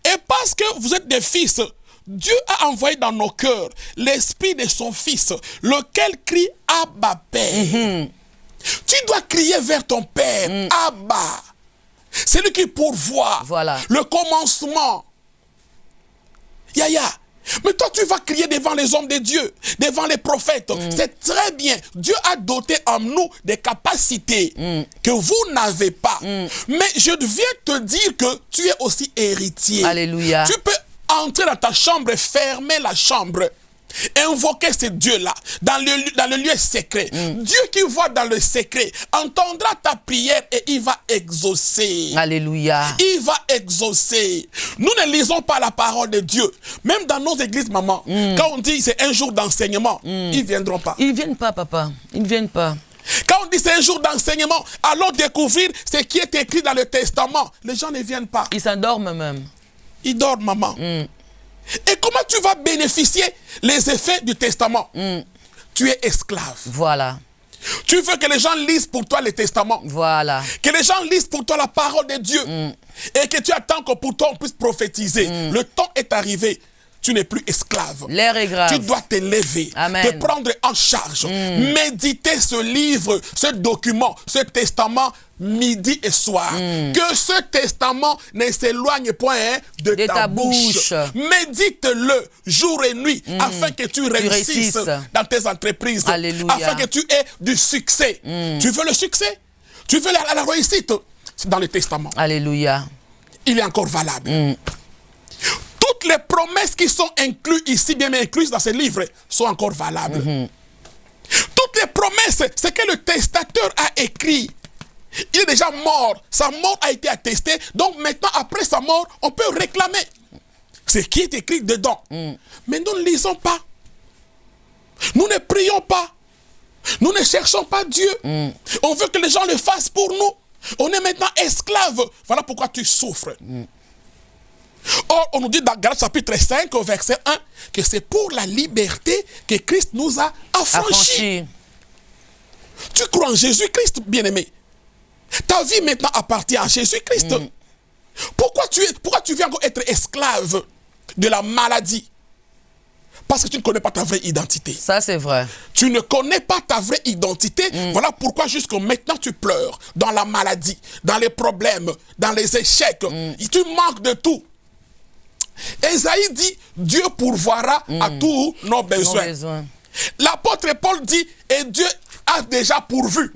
et parce que vous êtes des fils, Dieu a envoyé dans nos cœurs l'esprit de son fils, lequel crie Abba Père. Tu dois crier vers ton Père, Abba. C'est lui qui pourvoit. Voilà. Le commencement. Yaya. Mais toi, tu vas crier devant les hommes de Dieu, devant les prophètes. C'est très bien. Dieu a doté en nous des capacités que vous n'avez pas. Mais je viens te dire que tu es aussi héritier. Alléluia. Tu peux entrer dans ta chambre, fermer la chambre, invoquer ce Dieu-là dans le lieu secret. Dieu qui voit dans le secret entendra ta prière et il va exaucer. Alléluia. Il va exaucer. Nous ne lisons pas la parole de Dieu. Même dans nos églises, maman, quand on dit c'est un jour d'enseignement, ils ne viendront pas. Ils ne viennent pas, papa. Ils ne viennent pas. Quand on dit c'est un jour d'enseignement, allons découvrir ce qui est écrit dans le testament. Les gens ne viennent pas. Ils s'endorment même. Ils dorment, maman. Et comment tu vas bénéficier les effets du testament? Tu es esclave. Voilà. Tu veux que les gens lisent pour toi le testament. Voilà. Que les gens lisent pour toi la parole de Dieu. Et que tu attends que pour toi on puisse prophétiser. Le temps est arrivé. Tu n'es plus esclave. L'heure est grave. Tu dois te lever, te prendre en charge, méditer ce livre, ce document, ce testament, midi et soir. Que ce testament ne s'éloigne point de ta bouche. Médite-le jour et nuit afin que tu réussisses dans tes entreprises. Alléluia. Afin que tu aies du succès. Tu veux le succès? Tu veux la réussite? C'est dans le testament. Alléluia. Il est encore valable. Toutes les promesses qui sont incluses ici, bien incluses dans ce livre, sont encore valables. Toutes les promesses, c'est que le testateur a écrit. Il est déjà mort. Sa mort a été attestée. Donc maintenant, après sa mort, on peut réclamer ce qui est écrit dedans. Mais nous ne lisons pas. Nous ne prions pas. Nous ne cherchons pas Dieu. On veut que les gens le fassent pour nous. On est maintenant esclaves. Voilà pourquoi tu souffres. Or, on nous dit dans Galates chapitre 5, au verset 1, que c'est pour la liberté que Christ nous a affranchis. Tu crois en Jésus-Christ, bien-aimé? Ta vie maintenant appartient à Jésus-Christ. Pourquoi tu viens encore être esclave de la maladie? Parce que tu ne connais pas ta vraie identité. Ça, c'est vrai. Tu ne connais pas ta vraie identité. Voilà pourquoi jusqu'à maintenant tu pleures dans la maladie, dans les problèmes, dans les échecs. Tu manques de tout. Esaïe dit, Dieu pourvoira à tous nos besoins. L'apôtre Paul dit, et Dieu a déjà pourvu.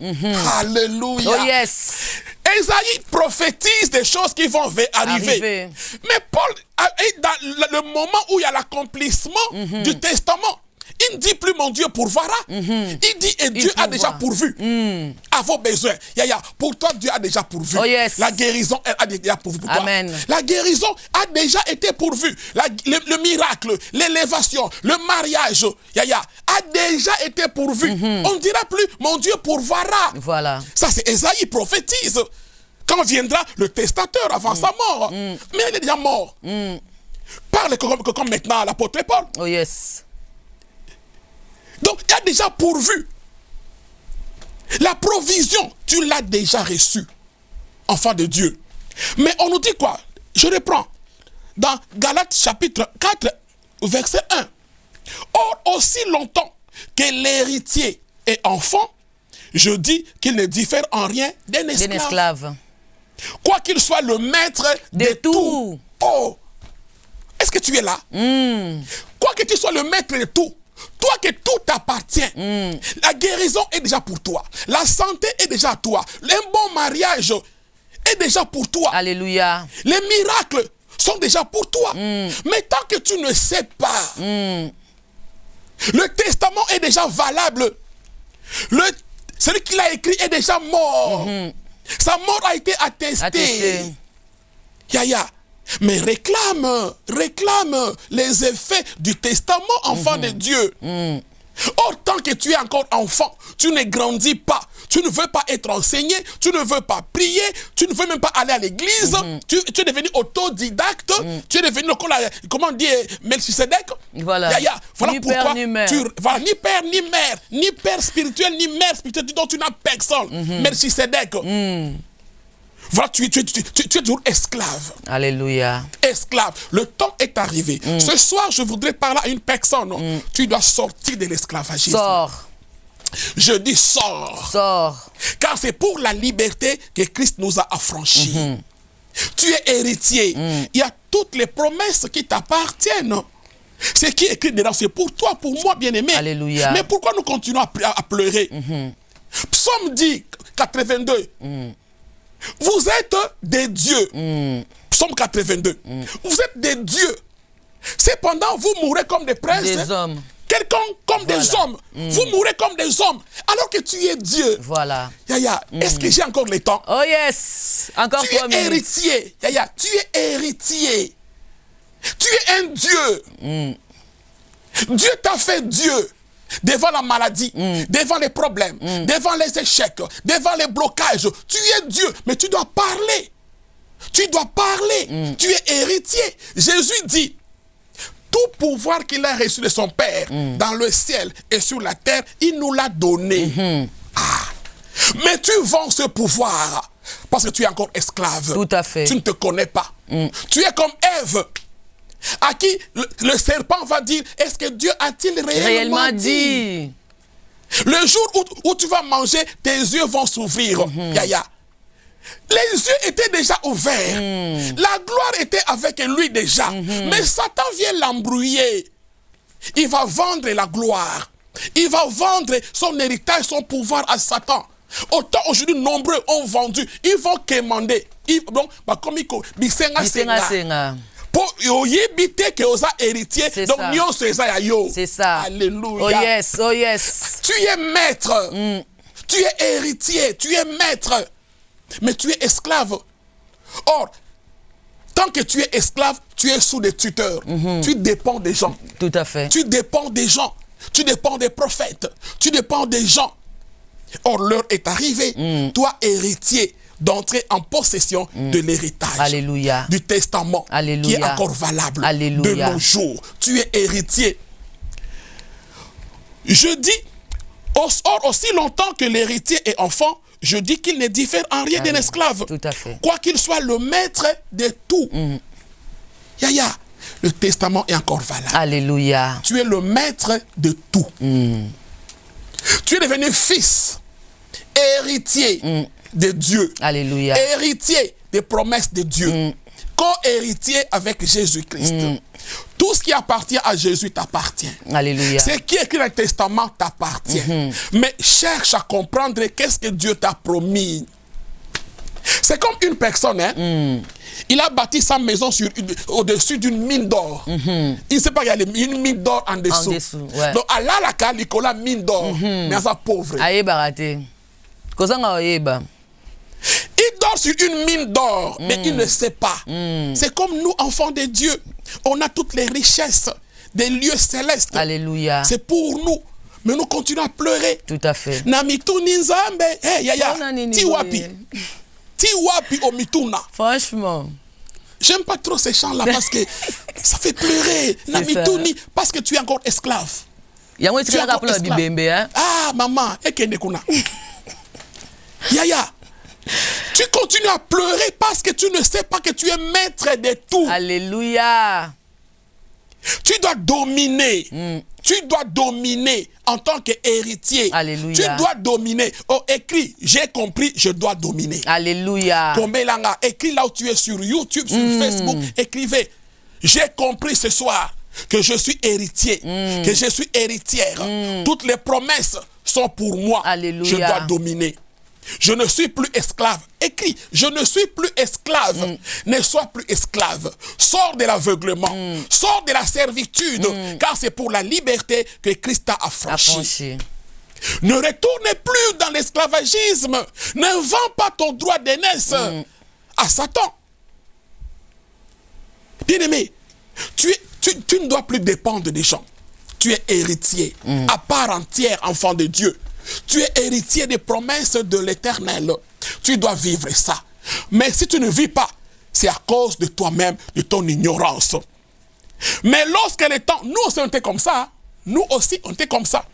Alléluia. Oh yes. Esaïe prophétise des choses qui vont arriver. Mais Paul, dans le moment où il y a l'accomplissement du testament, Il ne dit plus mon Dieu pourvoira. Il dit et Dieu a déjà pourvu à vos besoins. Yaya, pour toi, Dieu a déjà pourvu. Oh yes. La guérison, elle a déjà pourvu pour Amen. toi. La guérison a déjà été pourvue. Le miracle, l'élévation, le mariage, Yaya, a déjà été pourvu. On ne dira plus mon Dieu pourvoira. Voilà. Ça, c'est Esaïe prophétise. Quand viendra le testateur avant sa mort. Mais il est déjà mort. Parle comme maintenant l'apôtre Paul. Oh yes. Donc, il y a déjà pourvu. La provision, tu l'as déjà reçue, enfant de Dieu. Mais on nous dit quoi? Je reprends. Dans Galates chapitre 4, verset 1. Or, aussi longtemps que l'héritier est enfant, je dis qu'il ne diffère en rien d'un esclave. Quoi qu'il soit le maître de tout. Oh! Est-ce que tu es là? Quoi que tu sois le maître de tout, toi que tout t'appartient, la guérison est déjà pour toi, la santé est déjà à toi, un bon mariage est déjà pour toi. Alléluia. Les miracles sont déjà pour toi. Mais tant que tu ne sais pas, le testament est déjà valable. Celui qui l'a écrit est déjà mort. Sa mort a été attestée. Yaya. Mais réclame les effets du testament, enfant de Dieu. Or, tant que tu es encore enfant, tu ne grandis pas, tu ne veux pas être enseigné, tu ne veux pas prier, tu ne veux même pas aller à l'église, tu es devenu autodidacte, tu es devenu, comment dire, Melchisedec. Voilà. Voilà ni pourquoi père ni mère. Voilà, ni père ni mère, ni père spirituel, ni mère spirituelle, dont tu n'as personne. Melchisedec. Voilà, tu es toujours esclave. Alléluia. Esclave. Le temps est arrivé. Ce soir, je voudrais parler à une personne. Tu dois sortir de l'esclavagisme. Sors. Je dis sors. Sors. Car c'est pour la liberté que Christ nous a affranchis. Tu es héritier. Il y a toutes les promesses qui t'appartiennent. Ce qui est écrit dedans, c'est pour toi, pour moi, bien-aimé. Alléluia. Mais pourquoi nous continuons à pleurer? Psaume 10, 82. Vous êtes des dieux. Psaume 82. Vous êtes des dieux. Cependant, vous mourrez comme des princes. Des hommes. Quelqu'un comme des hommes. Vous mourrez comme des hommes. Alors que tu es Dieu. Voilà. Yaya, est-ce que j'ai encore le temps? Oh yes. Encore tu 3 es minutes. héritier. Yaya, tu es héritier. Tu es un Dieu. Dieu t'a fait Dieu. Devant la maladie, devant les problèmes, devant les échecs, devant les blocages. Tu es Dieu, mais tu dois parler. Tu dois parler. Tu es héritier. Jésus dit, tout pouvoir qu'il a reçu de son Père, dans le ciel et sur la terre, il nous l'a donné. Mais tu vends ce pouvoir parce que tu es encore esclave. Tout à fait. Tu ne te connais pas. Tu es comme Ève, à qui le serpent va dire, est-ce que Dieu a-t-il réellement dit? Le jour où tu vas manger, tes yeux vont s'ouvrir. Yaya. Les yeux étaient déjà ouverts. La gloire était avec lui déjà. Mais Satan vient l'embrouiller. Il va vendre la gloire. Il va vendre son héritage, son pouvoir à Satan. Autant aujourd'hui, nombreux ont vendu. Ils vont commander. Donc, comme il dit, c'est ça. Alléluia. Oh yes, oh yes. Tu es maître. Tu es héritier. Tu es maître. Mais tu es esclave. Or, tant que tu es esclave, tu es sous des tuteurs. Tu dépends des gens. Tout à fait. Tu dépends des gens. Tu dépends des prophètes. Tu dépends des gens. Or, l'heure est arrivée. Toi, héritier, d'entrer en possession de l'héritage. Alléluia. Du testament. Alléluia. Qui est encore valable. Alléluia. De nos jours. Tu es héritier. Je dis, or, aussi longtemps que l'héritier est enfant, je dis qu'il ne diffère en rien d'un esclave. Tout à fait. Quoi qu'il soit le maître de tout. Yaya, le testament est encore valable. Alléluia. Tu es le maître de tout. Tu es devenu fils, héritier de Dieu. Alléluia. Héritier des promesses de Dieu. Co-héritier avec Jésus-Christ. Tout ce qui appartient à Jésus t'appartient. Alléluia. Ce qui est écrit dans le testament t'appartient. Mais cherche à comprendre qu'est-ce que Dieu t'a promis. C'est comme une personne, hein. Il a bâti sa maison au-dessus d'une mine d'or. Il ne sait pas qu'il y a une mine d'or en dessous. Ouais. Donc, à la Nicolas, mine d'or, mais à sa pauvre. Aïe, baraté. Il dort sur une mine d'or, mais il ne sait pas. C'est comme nous, enfants de Dieu. On a toutes les richesses des lieux célestes. Alléluia. C'est pour nous. Mais nous continuons à pleurer. Tout à fait. Namituni Nzambe. Hey, yaya. Tiwapi. Tiwapi au mituna. Franchement. J'aime pas trop ces chants-là parce que ça fait pleurer. Namituni, parce que tu es encore esclave. Tu es encore esclave. Ah, maman. Yaya. Tu continues à pleurer parce que tu ne sais pas que tu es maître de tout. Alléluia. Tu dois dominer. Tu dois dominer en tant qu'héritier. Alléluia. Tu dois dominer. Oh, écris, j'ai compris, je dois dominer. Alléluia. Kombelanga, écris là où tu es sur YouTube, sur Facebook, écrivez. J'ai compris ce soir que je suis héritier, que je suis héritière. Toutes les promesses sont pour moi. Alléluia. Je dois dominer. Je ne suis plus esclave. Écris, je ne suis plus esclave. Ne sois plus esclave. Sors de l'aveuglement. Sors de la servitude. Car c'est pour la liberté que Christ t'a affranchi. Ne retourne plus dans l'esclavagisme. Ne vends pas ton droit d'aînesse à Satan. Bien-aimé, tu ne dois plus dépendre des gens. Tu es héritier, à part entière, enfant de Dieu. Tu es héritier des promesses de l'Éternel. Tu dois vivre ça. Mais si tu ne vis pas, c'est à cause de toi-même, de ton ignorance. Mais lorsque le temps, nous aussi on était comme ça. Nous aussi on était comme ça.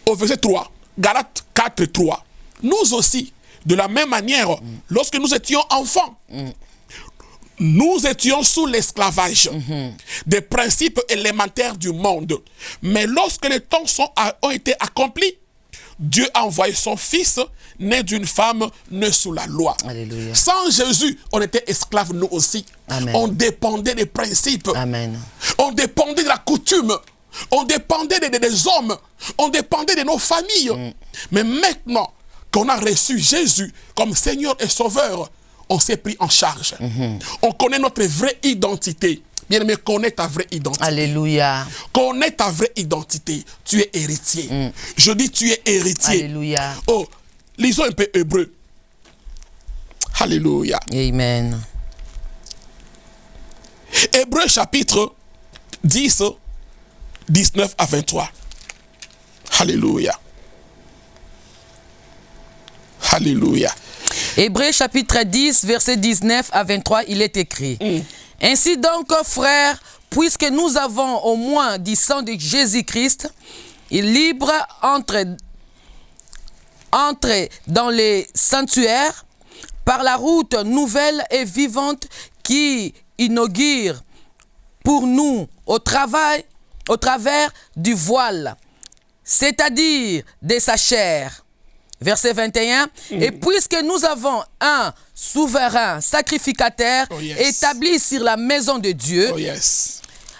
Au verset 3, Galates 4, 3. Nous aussi, de la même manière, lorsque nous étions enfants, nous étions sous l'esclavage des principes élémentaires du monde. Mais lorsque les temps ont été accomplis, Dieu a envoyé son Fils, né d'une femme, né sous la loi. Alléluia. Sans Jésus, on était esclaves nous aussi. Amen. On dépendait des principes. Amen. On dépendait de la coutume. On dépendait des hommes. On dépendait de nos familles. Mais maintenant qu'on a reçu Jésus comme Seigneur et Sauveur, on s'est pris en charge. On connaît notre vraie identité. Bien-aimé, connais ta vraie identité. Alléluia. Connais ta vraie identité. Tu es héritier. Je dis tu es héritier. Alléluia. Oh, lisons un peu Hébreu. Alléluia. Amen. Hébreu chapitre 10, 19 à 23. Alléluia. Alléluia. Hébreux chapitre 10, verset 19 à 23, il est écrit. Ainsi donc, frères, puisque nous avons au moins du sang de Jésus-Christ, il libre entre dans les sanctuaires par la route nouvelle et vivante qui inaugure pour nous au travers du voile, c'est-à-dire de sa chair. Verset 21, et puisque nous avons un souverain sacrificateur établi sur la maison de Dieu,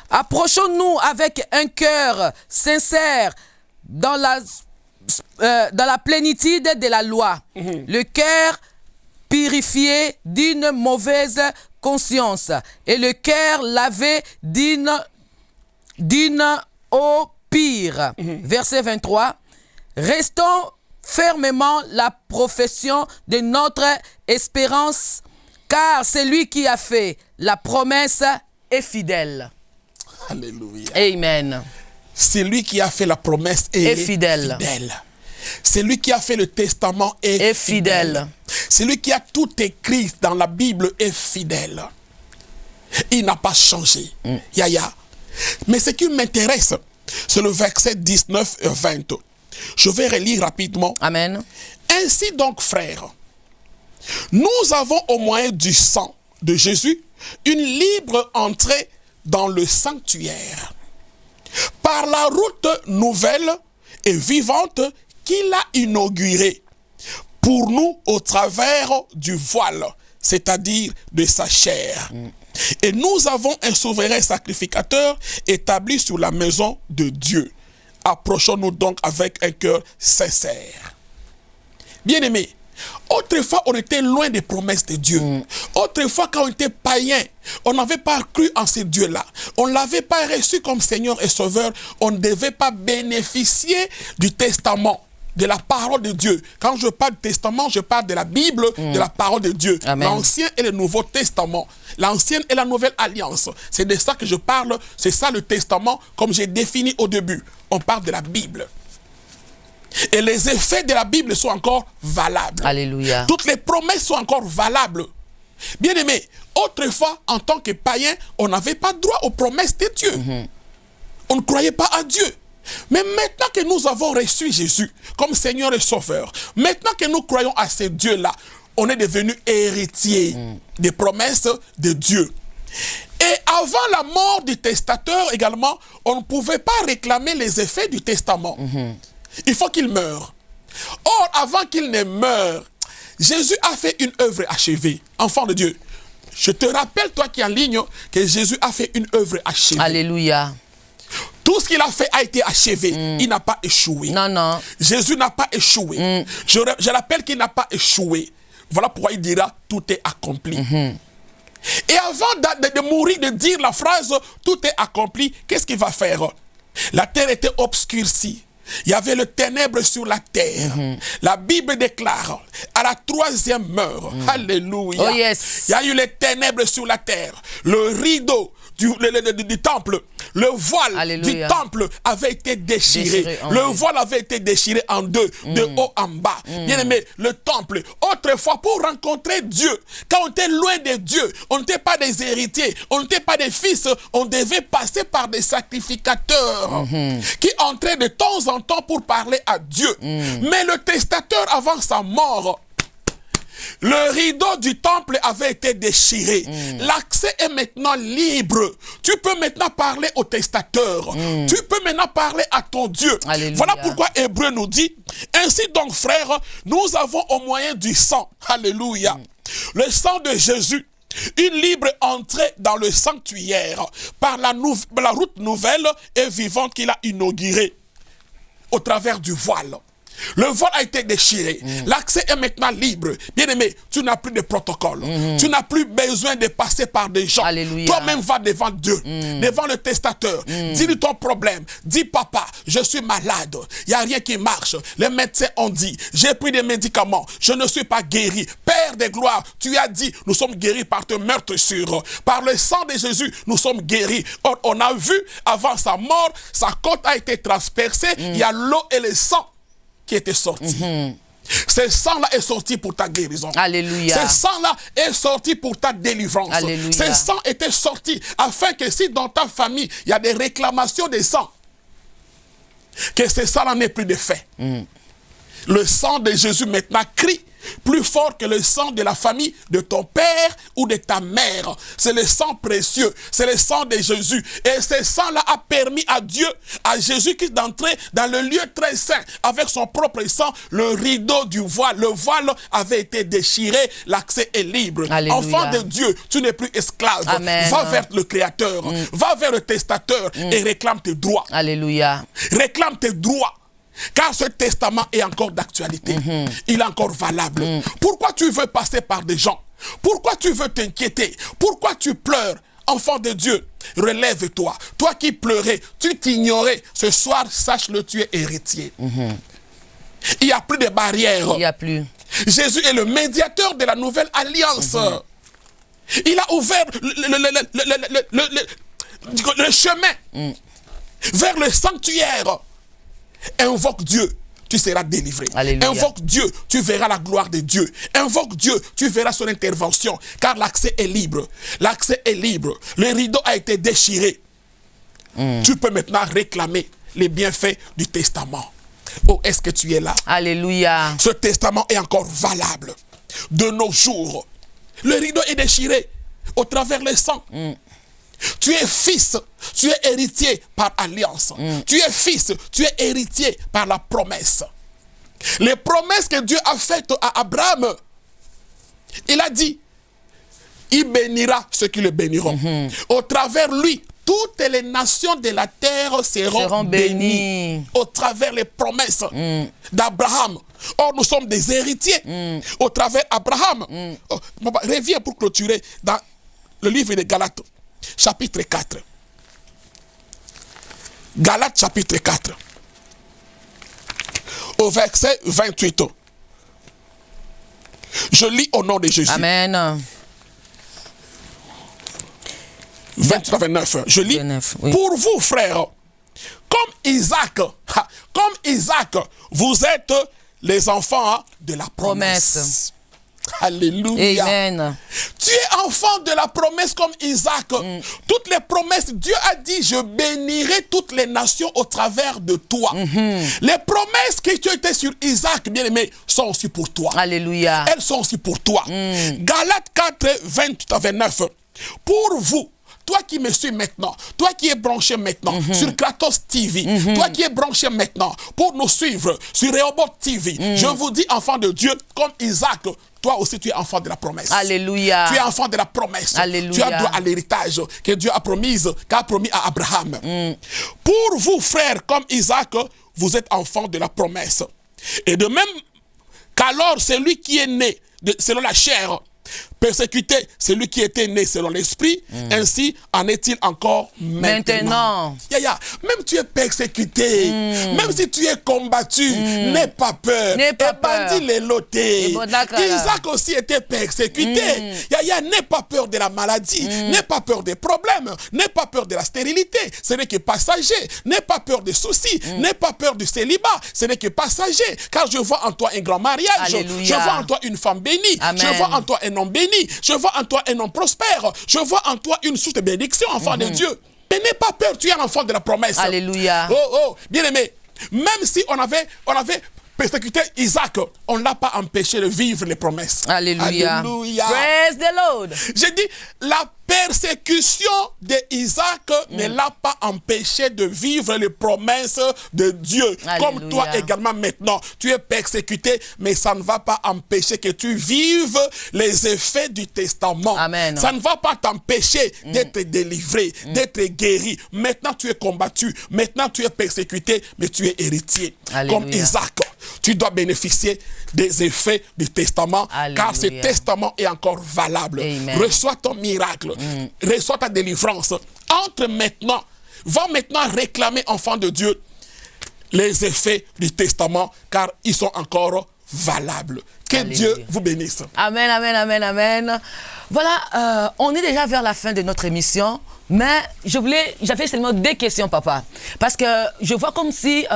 approchons-nous avec un cœur sincère dans la plénitude de la loi, le cœur purifié d'une mauvaise conscience et le cœur lavé d'une eau pire. Verset 23, restons fermement la profession de notre espérance, car celui qui a fait la promesse est fidèle. Alléluia. Amen. Celui qui a fait la promesse est fidèle. Celui qui a fait le testament est fidèle. Celui qui a tout écrit dans la Bible est fidèle. Il n'a pas changé. Yaya. Mais ce qui m'intéresse, c'est le verset 19 et 20. Je vais relire rapidement. Amen. Ainsi donc, frères, nous avons au moyen du sang de Jésus une libre entrée dans le sanctuaire par la route nouvelle et vivante qu'il a inaugurée pour nous au travers du voile, c'est-à-dire de sa chair. Et nous avons un souverain sacrificateur établi sur la maison de Dieu. Approchons-nous donc avec un cœur sincère. Bien-aimés, Autrefois, on était loin des promesses de Dieu. Autrefois, quand on était païen, on n'avait pas cru en ce Dieu-là. On ne l'avait pas reçu comme Seigneur et Sauveur. On ne devait pas bénéficier du testament, de la parole de Dieu. Quand je parle de testament, je parle de la Bible, de la parole de Dieu. L'Ancien et le Nouveau Testament. L'Ancienne et la Nouvelle Alliance. C'est de ça que je parle. C'est ça le testament, comme j'ai défini au début. On parle de la Bible. Et les effets de la Bible sont encore valables. Alléluia. Toutes les promesses sont encore valables. Bien aimé, autrefois, en tant que païen, on n'avait pas droit aux promesses de Dieu. On ne croyait pas à Dieu. Mais maintenant que nous avons reçu Jésus comme Seigneur et Sauveur, maintenant que nous croyons à ce Dieu-là, on est devenu héritier des promesses de Dieu. Et avant la mort du testateur également, on ne pouvait pas réclamer les effets du testament. Il faut qu'il meure. Or, avant qu'il ne meure, Jésus a fait une œuvre achevée. Enfant de Dieu, je te rappelle, toi qui es en ligne, que Jésus a fait une œuvre achevée. Alléluia. Tout ce qu'il a fait a été achevé. Il n'a pas échoué. Non, non. Jésus n'a pas échoué. Je rappelle qu'il n'a pas échoué. Voilà pourquoi il dira, tout est accompli. Et avant de mourir, de dire la phrase, tout est accompli, qu'est-ce qu'il va faire? La terre était obscurcie. Il y avait le ténèbre sur la terre. La Bible déclare, à la troisième heure, alléluia, oh yes, il y a eu les ténèbres sur la terre. Le rideau du temple, le voile alléluia, du temple avait été déchiré. Le voile avait été déchiré en deux, de haut en bas. Bien aimé, le temple, autrefois, pour rencontrer Dieu, quand on était loin de Dieu, on n'était pas des héritiers, on n'était pas des fils, on devait passer par des sacrificateurs qui entraient de temps en temps pour parler à Dieu. Mais le testateur, avant sa mort, le rideau du temple avait été déchiré. L'accès est maintenant libre. Tu peux maintenant parler au testateur. Tu peux maintenant parler à ton Dieu. Alléluia. Voilà pourquoi Hébreu nous dit, ainsi donc frères, nous avons au moyen du sang, alléluia, le sang de Jésus, une libre entrée dans le sanctuaire par la route nouvelle et vivante qu'il a inaugurée au travers du voile. Le voile a été déchiré. L'accès est maintenant libre. Bien-aimé, tu n'as plus de protocole. Tu n'as plus besoin de passer par des gens. Toi-même va devant Dieu, devant le testateur. Dis-lui ton problème. Dis, papa, je suis malade. Il n'y a rien qui marche. Les médecins ont dit, j'ai pris des médicaments. Je ne suis pas guéri. Père de gloire, tu as dit, nous sommes guéris par tes meurtrissures. Par le sang de Jésus, nous sommes guéris. Or, on a vu, avant sa mort, sa côte a été transpercée. Il y a l'eau et le sang qui était sorti. Ce sang-là est sorti pour ta guérison. Alléluia. Ce sang-là est sorti pour ta délivrance. Alléluia. Ce sang était sorti afin que si dans ta famille, il y a des réclamations de sang, que ce sang-là n'ait plus de fait. Le sang de Jésus maintenant crie plus fort que le sang de la famille de ton père ou de ta mère. C'est le sang précieux, c'est le sang de Jésus. Et ce sang-là a permis à Dieu, à Jésus-Christ d'entrer dans le lieu très saint avec son propre sang, le rideau du voile. Le voile avait été déchiré, l'accès est libre. Alléluia. Enfant de Dieu, tu n'es plus esclave. Amen. Va vers le Créateur, va vers le testateur et réclame tes droits. Alléluia. Réclame tes droits. Car ce testament est encore d'actualité. Il est encore valable. Pourquoi tu veux passer par des gens? Pourquoi tu veux t'inquiéter? Pourquoi tu pleures? Enfant de Dieu, relève-toi. Toi qui pleurais, tu t'ignorais. Ce soir, sache-le, tu es héritier. Il n'y a plus de barrières. Il n'y a plus. Jésus est le médiateur de la nouvelle alliance. Il a ouvert le chemin vers le sanctuaire. Invoque Dieu, tu seras délivré. Alléluia. Invoque Dieu, tu verras la gloire de Dieu. Invoque Dieu, tu verras son intervention. Car l'accès est libre. L'accès est libre. Le rideau a été déchiré. Tu peux maintenant réclamer les bienfaits du testament. Oh, est-ce que tu es là? Alléluia. Ce testament est encore valable. De nos jours, le rideau est déchiré au travers le sang. Tu es fils, tu es héritier par alliance. Tu es fils, tu es héritier par la promesse. Les promesses que Dieu a faites à Abraham, il a dit, il bénira ceux qui le béniront. Au travers lui, toutes les nations de la terre seront bénies au travers les promesses d'Abraham. Or, nous sommes des héritiers au travers d'Abraham. Reviens pour clôturer dans le livre de Galates, chapitre 4. Galates, chapitre 4. Au verset 28. Je lis au nom de Jésus. Amen. 28 à 29. Je lis. 29, oui. Pour vous, frères, comme Isaac, vous êtes les enfants de la promesse. Alléluia. Amen. Tu es enfant de la promesse comme Isaac. Toutes les promesses, Dieu a dit, je bénirai toutes les nations au travers de toi. Les promesses qui étaient sur Isaac, bien aimé, sont aussi pour toi. Alléluia. Elles sont aussi pour toi. Galates 4, 28 à 29. Pour vous, toi qui me suis maintenant, toi qui es branché maintenant sur Kratos TV, toi qui es branché maintenant pour nous suivre sur Rehoboth TV, je vous dis, enfant de Dieu, comme Isaac, toi aussi tu es enfant de la promesse. Alléluia. Tu es enfant de la promesse. Alléluia. Tu as droit à l'héritage que Dieu a promis à Abraham. Pour vous, frères, comme Isaac, vous êtes enfant de la promesse. Et de même qu'alors celui qui est né selon la chair, persécuté, celui qui était né selon l'esprit, ainsi en est-il encore maintenant. Même tu es persécuté, même si tu es combattu, n'aie pas peur. N'aie pas peur. Bandit les lotés. Isaac aussi était persécuté. N'aie pas peur de la maladie, n'aie pas peur des problèmes, n'aie pas peur de la stérilité, ce n'est que passager. N'aie pas peur des soucis, n'aie pas peur du célibat, ce n'est que passager. Car je vois en toi un grand mariage, Alléluia. je vois en toi une femme bénie, Amen. je vois en toi un homme béni, je vois en toi un homme prospère, je vois en toi une source de bénédiction, enfant de Dieu. Mais n'aie pas peur, tu es un enfant de la promesse. Alléluia. Oh, bien aimé, même si on avait persécuté Isaac, on ne l'a pas empêché de vivre les promesses. Alléluia. Alléluia. Praise the Lord. J'ai dit, la persécution d'Isaac ne l'a pas empêché de vivre les promesses de Dieu. Alléluia. Comme toi également maintenant, tu es persécuté, mais ça ne va pas empêcher que tu vives les effets du testament. Amen. Ça ne va pas t'empêcher d'être délivré, d'être guéri. Maintenant tu es combattu, maintenant tu es persécuté, mais tu es héritier. Alléluia. Comme Isaac, tu dois bénéficier des effets du testament. Alléluia. Car ce testament est encore valable. Amen. Reçois ton miracle, reçois ta délivrance. Entre maintenant, va maintenant réclamer, enfant de Dieu, les effets du testament, car ils sont encore valables. Que Alléluia. Dieu vous bénisse. Amen, amen, amen, amen. Voilà, on est déjà vers la fin de notre émission, mais j'avais seulement des questions, papa. Parce que je vois comme si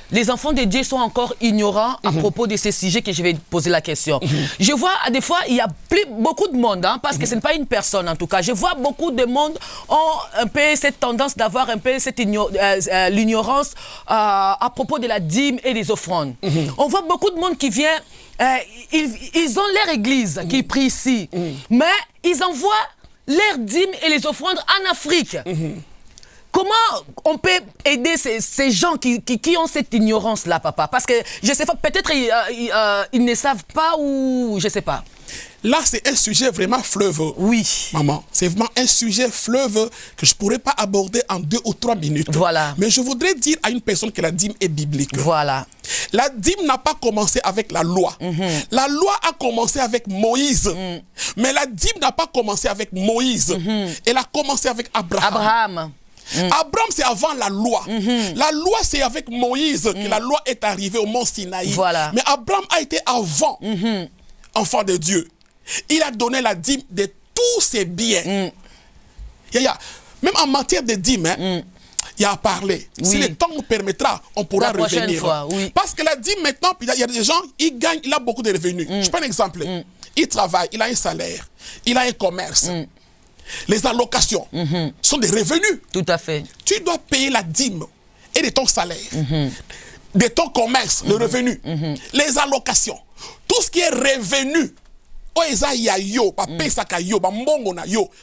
les enfants de Dieu sont encore ignorants à propos de ces sujets que je vais poser la question. Je vois, des fois, il y a beaucoup de monde, hein, parce que ce n'est pas une personne en tout cas. Je vois beaucoup de monde ont un peu cette tendance d'avoir un peu cette l'ignorance à propos de la dîme et des offrandes. On voit beaucoup de monde qui vient, ils ont leur église qui prie ici, mais ils envoient leurs dîmes et les offrandes en Afrique. Comment on peut aider ces gens qui ont cette ignorance-là, papa? Parce que, je ne sais pas, peut-être ils ne savent pas ou je ne sais pas. Là, c'est un sujet vraiment fleuve. Oui. Maman, c'est vraiment un sujet fleuve que je ne pourrais pas aborder en 2 ou 3 minutes. Voilà. Mais je voudrais dire à une personne que la dîme est biblique. Voilà. La dîme n'a pas commencé avec la loi. La loi a commencé avec Moïse. Mais la dîme n'a pas commencé avec Moïse. Elle a commencé avec Abraham. Abraham, c'est avant la loi. La loi, c'est avec Moïse que la loi est arrivée au mont Sinaï. Voilà. Mais Abraham a été avant, enfant de Dieu. Il a donné la dîme de tous ses biens. Même en matière de dîme, il y a à parler. Oui. Si le temps nous permettra, on pourra La prochaine revenir. fois, oui. Parce que la dîme, maintenant, il y a des gens, ils gagnent, il a beaucoup de revenus. Je prends un exemple. Il travaille, il a un salaire, il a un commerce. Les allocations sont des revenus. Tout à fait. Tu dois payer la dîme et de ton salaire, de ton commerce, le revenu, les allocations, tout ce qui est revenu.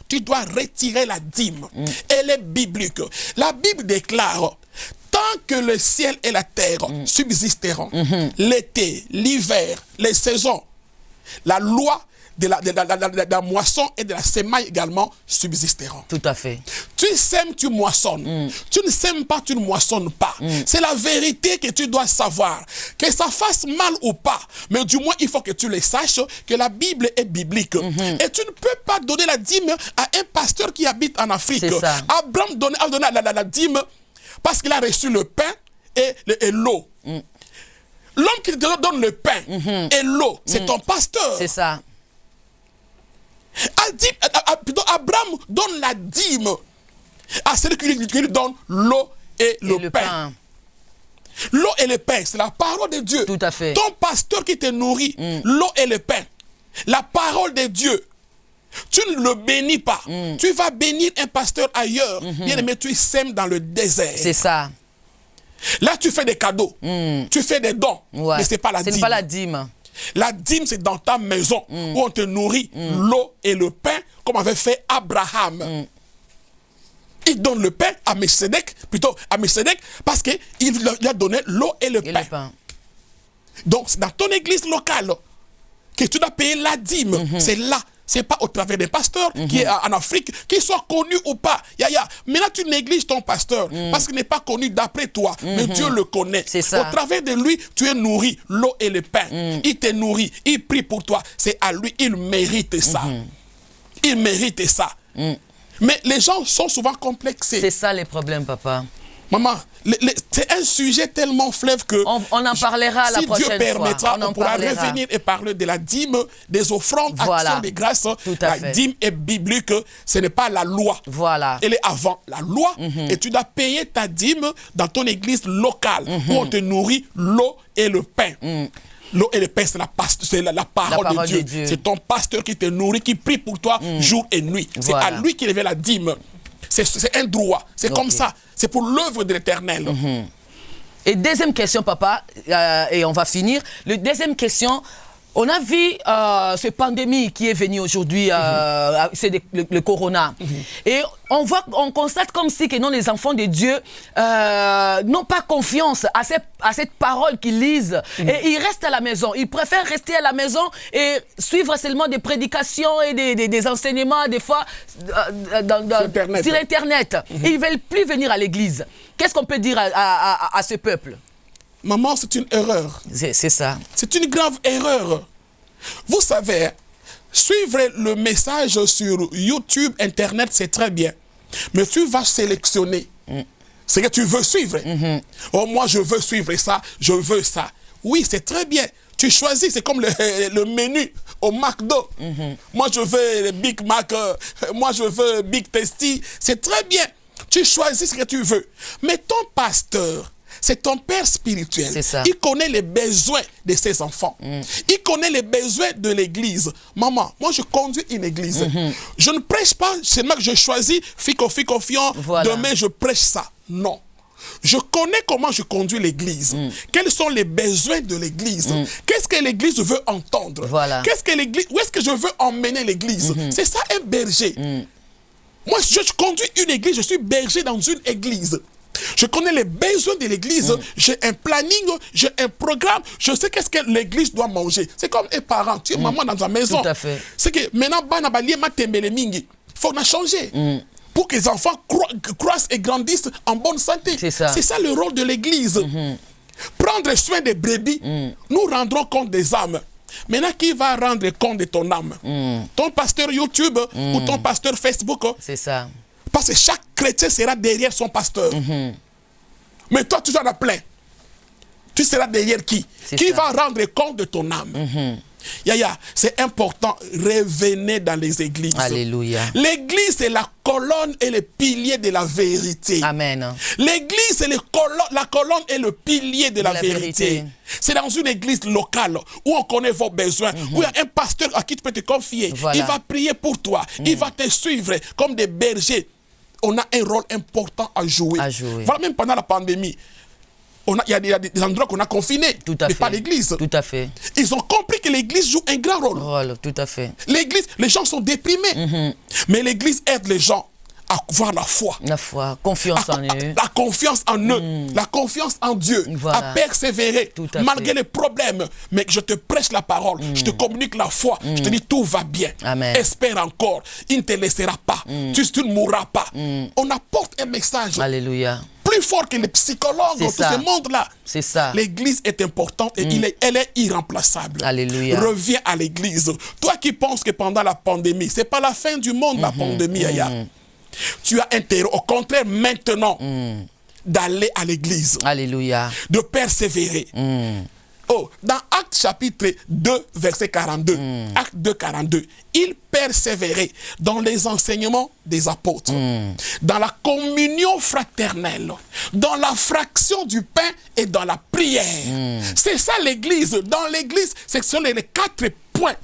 Tu dois retirer la dîme. Elle est biblique. La Bible déclare: tant que le ciel et la terre subsisteront, l'été, l'hiver, les saisons, la loi de la moisson et de la semaille également subsisteront. Tout à fait. Tu sèmes, tu moissonnes. Tu ne sèmes pas, tu ne moissonnes pas. C'est la vérité que tu dois savoir. Que ça fasse mal ou pas, mais du moins il faut que tu le saches que la Bible est biblique. Et tu ne peux pas donner la dîme à un pasteur qui habite en Afrique. Abraham a donné la dîme parce qu'il a reçu le pain et l'eau. L'homme qui te donne le pain et l'eau, c'est ton pasteur. C'est ça. Abraham donne la dîme à celui qui lui donne l'eau et le pain. L'eau et le pain, c'est la parole de Dieu. Tout à fait. Ton pasteur qui te nourrit, l'eau et le pain, la parole de Dieu. Tu ne le bénis pas. Tu vas bénir un pasteur ailleurs. Bien aimé, tu sèmes dans le désert. C'est ça. Là, tu fais des cadeaux. Tu fais des dons. Ouais. Mais ce n'est pas la dîme. Ce n'est pas la dîme. La dîme, c'est dans ta maison où on te nourrit l'eau et le pain, comme avait fait Abraham. Il donne le pain à Melchisédek, parce qu'il lui a donné l'eau et le pain. Donc, c'est dans ton église locale que tu dois payer la dîme. C'est là. C'est pas au travers des pasteurs qui est en Afrique, qu'il soit connu ou pas. Maintenant, tu négliges ton pasteur parce qu'il n'est pas connu d'après toi, mais Dieu le connaît. Au travers de lui, tu es nourri, l'eau et le pain. Il te nourrit, il prie pour toi. C'est à lui, il mérite ça. Il mérite ça. Mais les gens sont souvent complexés. C'est ça les problèmes, papa. Maman, c'est un sujet tellement fleuve que... On en parlera la prochaine fois. Si Dieu permettra, on pourra revenir et parler de la dîme, des offrandes, actions de grâce. La dîme est biblique, ce n'est pas la loi. Voilà. Elle est avant la loi. Et tu dois payer ta dîme dans ton église locale, où on te nourrit l'eau et le pain. L'eau et le pain, c'est la parole de Dieu. C'est ton pasteur qui te nourrit, qui prie pour toi jour et nuit. C'est à lui qui révèle la dîme. C'est un droit. C'est comme ça. C'est pour l'œuvre de l'Éternel. Et deuxième question, papa, et on va finir. Le deuxième question, on a vu cette pandémie qui est venue aujourd'hui, c'est le corona. Et on constate comme si que non, les enfants de Dieu n'ont pas confiance à cette parole qu'ils lisent. Et ils restent à la maison. Ils préfèrent rester à la maison et suivre seulement des prédications et des enseignements, des fois, sur Internet. Ils ne veulent plus venir à l'église. Qu'est-ce qu'on peut dire à ce peuple? Maman, c'est une erreur. C'est ça. C'est une grave erreur. Vous savez, suivre le message sur YouTube, Internet, c'est très bien. Mais tu vas sélectionner ce que tu veux suivre. Oh, moi, je veux suivre ça, je veux ça. Oui, c'est très bien. Tu choisis, c'est comme le menu au McDo. Moi, je veux Big Mac, moi, je veux Big Tasty. C'est très bien. Tu choisis ce que tu veux. Mais ton pasteur, c'est ton père spirituel. Il connaît les besoins de ses enfants. Il connaît les besoins de l'église. Maman, moi je conduis une église. Je ne prêche pas seulement que je choisis fico fion, demain je prêche ça. Non. Je connais comment je conduis l'église. Quels sont les besoins de l'église? Qu'est-ce que l'église veut entendre? Qu'est-ce que l'église, où est-ce que je veux emmener l'église? C'est ça un berger. Moi, je conduis une église, je suis berger dans une église. Je connais les besoins de l'église, j'ai un planning, j'ai un programme, je sais qu'est-ce que l'église doit manger. C'est comme un parent, tu es maman dans ta maison. Tout à fait. C'est que maintenant, il faut changer. Pour que les enfants croissent et grandissent en bonne santé. C'est ça le rôle de l'église. Prendre soin des brebis, nous rendrons compte des âmes. Maintenant, qui va rendre compte de ton âme? Ton pasteur YouTube ou ton pasteur Facebook? C'est ça. Parce que chaque chrétien sera derrière son pasteur. Mais toi, tu en as plein. Tu seras derrière qui? Qui va rendre compte de ton âme? C'est important. Revenez dans les églises. Alléluia. L'église, c'est la colonne et le pilier de la vérité. Amen. L'église, c'est la colonne et le pilier de la vérité. C'est dans une église locale où on connaît vos besoins, où il y a un pasteur à qui tu peux te confier. Il va prier pour toi. Il va te suivre comme des bergers. On a un rôle important à jouer. Voilà, même pendant la pandémie, il y a des endroits qu'on a confinés, mais pas l'église. Tout à fait. Ils ont compris que l'église joue un grand rôle. Tout à fait. L'église, les gens sont déprimés. Mais l'église aide les gens avoir la foi. La foi, confiance en eux. La confiance en eux, la confiance en Dieu, Voilà. à persévérer Tout à malgré fait. les problèmes. Mais je te prêche la parole, je te communique la foi, je te dis tout va bien. Amen. Espère encore, il ne te laissera pas, tu ne mourras pas. On apporte un message Alléluia. plus fort que les psychologues, C'est tout ça. ce monde-là. C'est ça. L'église est importante et elle est irremplaçable. Alléluia. Reviens à l'église. Toi qui penses que pendant la pandémie, c'est pas la fin du monde, la pandémie, Aya. Tu as intérêt, au contraire, maintenant, d'aller à l'église, Alléluia. de persévérer. Oh, dans Actes chapitre 2, verset 42, Acte 2, 42, il persévérait dans les enseignements des apôtres, dans la communion fraternelle, dans la fraction du pain et dans la prière. C'est ça l'église. Dans l'église, ce sont les 4 points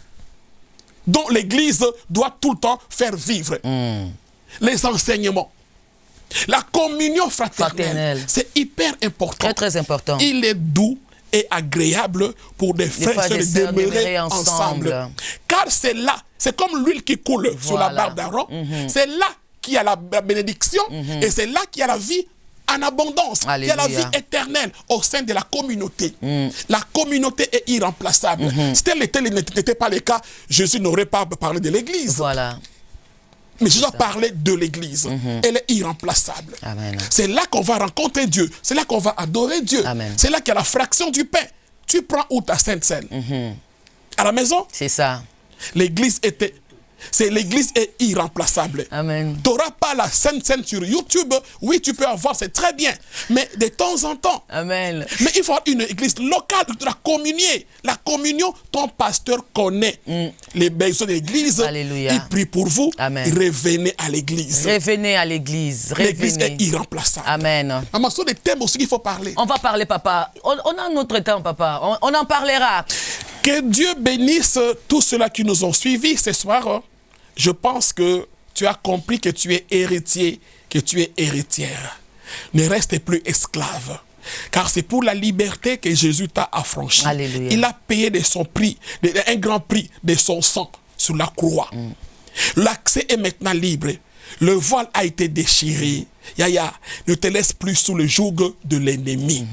dont l'église doit tout le temps faire vivre. Les enseignements. La communion fraternelle. C'est hyper important. Très, très important. Il est doux et agréable pour des frères de demeurer ensemble. Car c'est là, c'est comme l'huile qui coule sur la barbe d'Aaron. C'est là qu'il y a la bénédiction et c'est là qu'il y a la vie en abondance. Il y a la vie éternelle au sein de la communauté. La communauté est irremplaçable. Si tel n'était pas le cas, Jésus n'aurait pas parlé de l'église. Voilà. Mais Jésus a parlé de l'église. Elle est irremplaçable. C'est là qu'on va rencontrer Dieu. C'est là qu'on va adorer Dieu. C'est là qu'il y a la fraction du pain. Tu prends où ta sainte scène? À la maison? C'est ça. L'église l'église est irremplaçable. Amen. Tu n'auras pas la sainte scène sur YouTube. Oui, tu peux avoir, c'est très bien. Mais de temps en temps. Amen. Mais il faut avoir une église locale où tu dois communier. La communion, ton pasteur connaît les besoins de l'église. Alléluia. Il prie pour vous. Amen. Revenez à l'église. Revenez à l'église. L'église est irremplaçable. Amen. Maman, ce sont des thèmes aussi qu'il faut parler. On va parler, papa. On a notre temps, papa. On en parlera. Que Dieu bénisse tous ceux-là qui nous ont suivis ce soir. Je pense que tu as compris que tu es héritier, que tu es héritière. Ne reste plus esclave. Car c'est pour la liberté que Jésus t'a affranchi. Alléluia. Il a payé de son prix, un grand prix de son sang sur la croix. L'accès est maintenant libre. Le voile a été déchiré. Yaya, ne te laisse plus sous le joug de l'ennemi.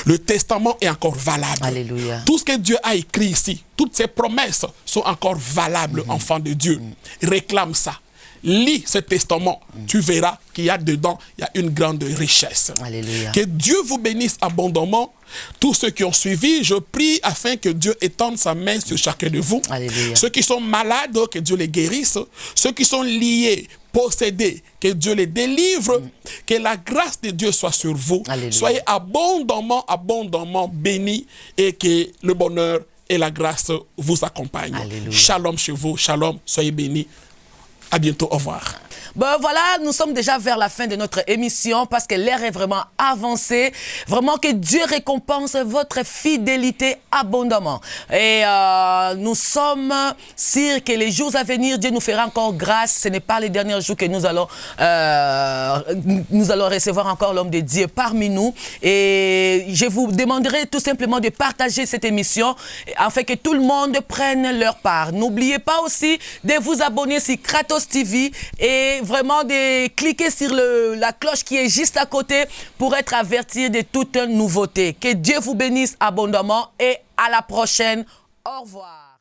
Le testament est encore valable. Alléluia. Tout ce que Dieu a écrit ici, toutes ses promesses sont encore valables, enfant de Dieu. Réclame ça. Lis ce testament, tu verras qu'il y a dedans, il y a une grande richesse. Alléluia. Que Dieu vous bénisse abondamment. Tous ceux qui ont suivi, je prie afin que Dieu étende sa main sur chacun de vous. Alléluia. Ceux qui sont malades, que Dieu les guérisse. Ceux qui sont liés, possédés, que Dieu les délivre. Que la grâce de Dieu soit sur vous. Alléluia. Soyez abondamment, abondamment bénis et que le bonheur et la grâce vous accompagnent. Alléluia. Shalom chez vous, shalom, soyez bénis. À bientôt, au revoir. Bon, voilà, nous sommes déjà vers la fin de notre émission parce que l'ère est vraiment avancée. Vraiment que Dieu récompense votre fidélité abondamment. Et nous sommes sûrs que les jours à venir, Dieu nous fera encore grâce. Ce n'est pas les derniers jours que nous allons recevoir encore l'homme de Dieu parmi nous. Et je vous demanderai tout simplement de partager cette émission afin que tout le monde prenne leur part. N'oubliez pas aussi de vous abonner sur Kratos TV et vraiment de cliquer sur la cloche qui est juste à côté pour être averti de toute nouveauté. Que Dieu vous bénisse abondamment et à la prochaine. Au revoir.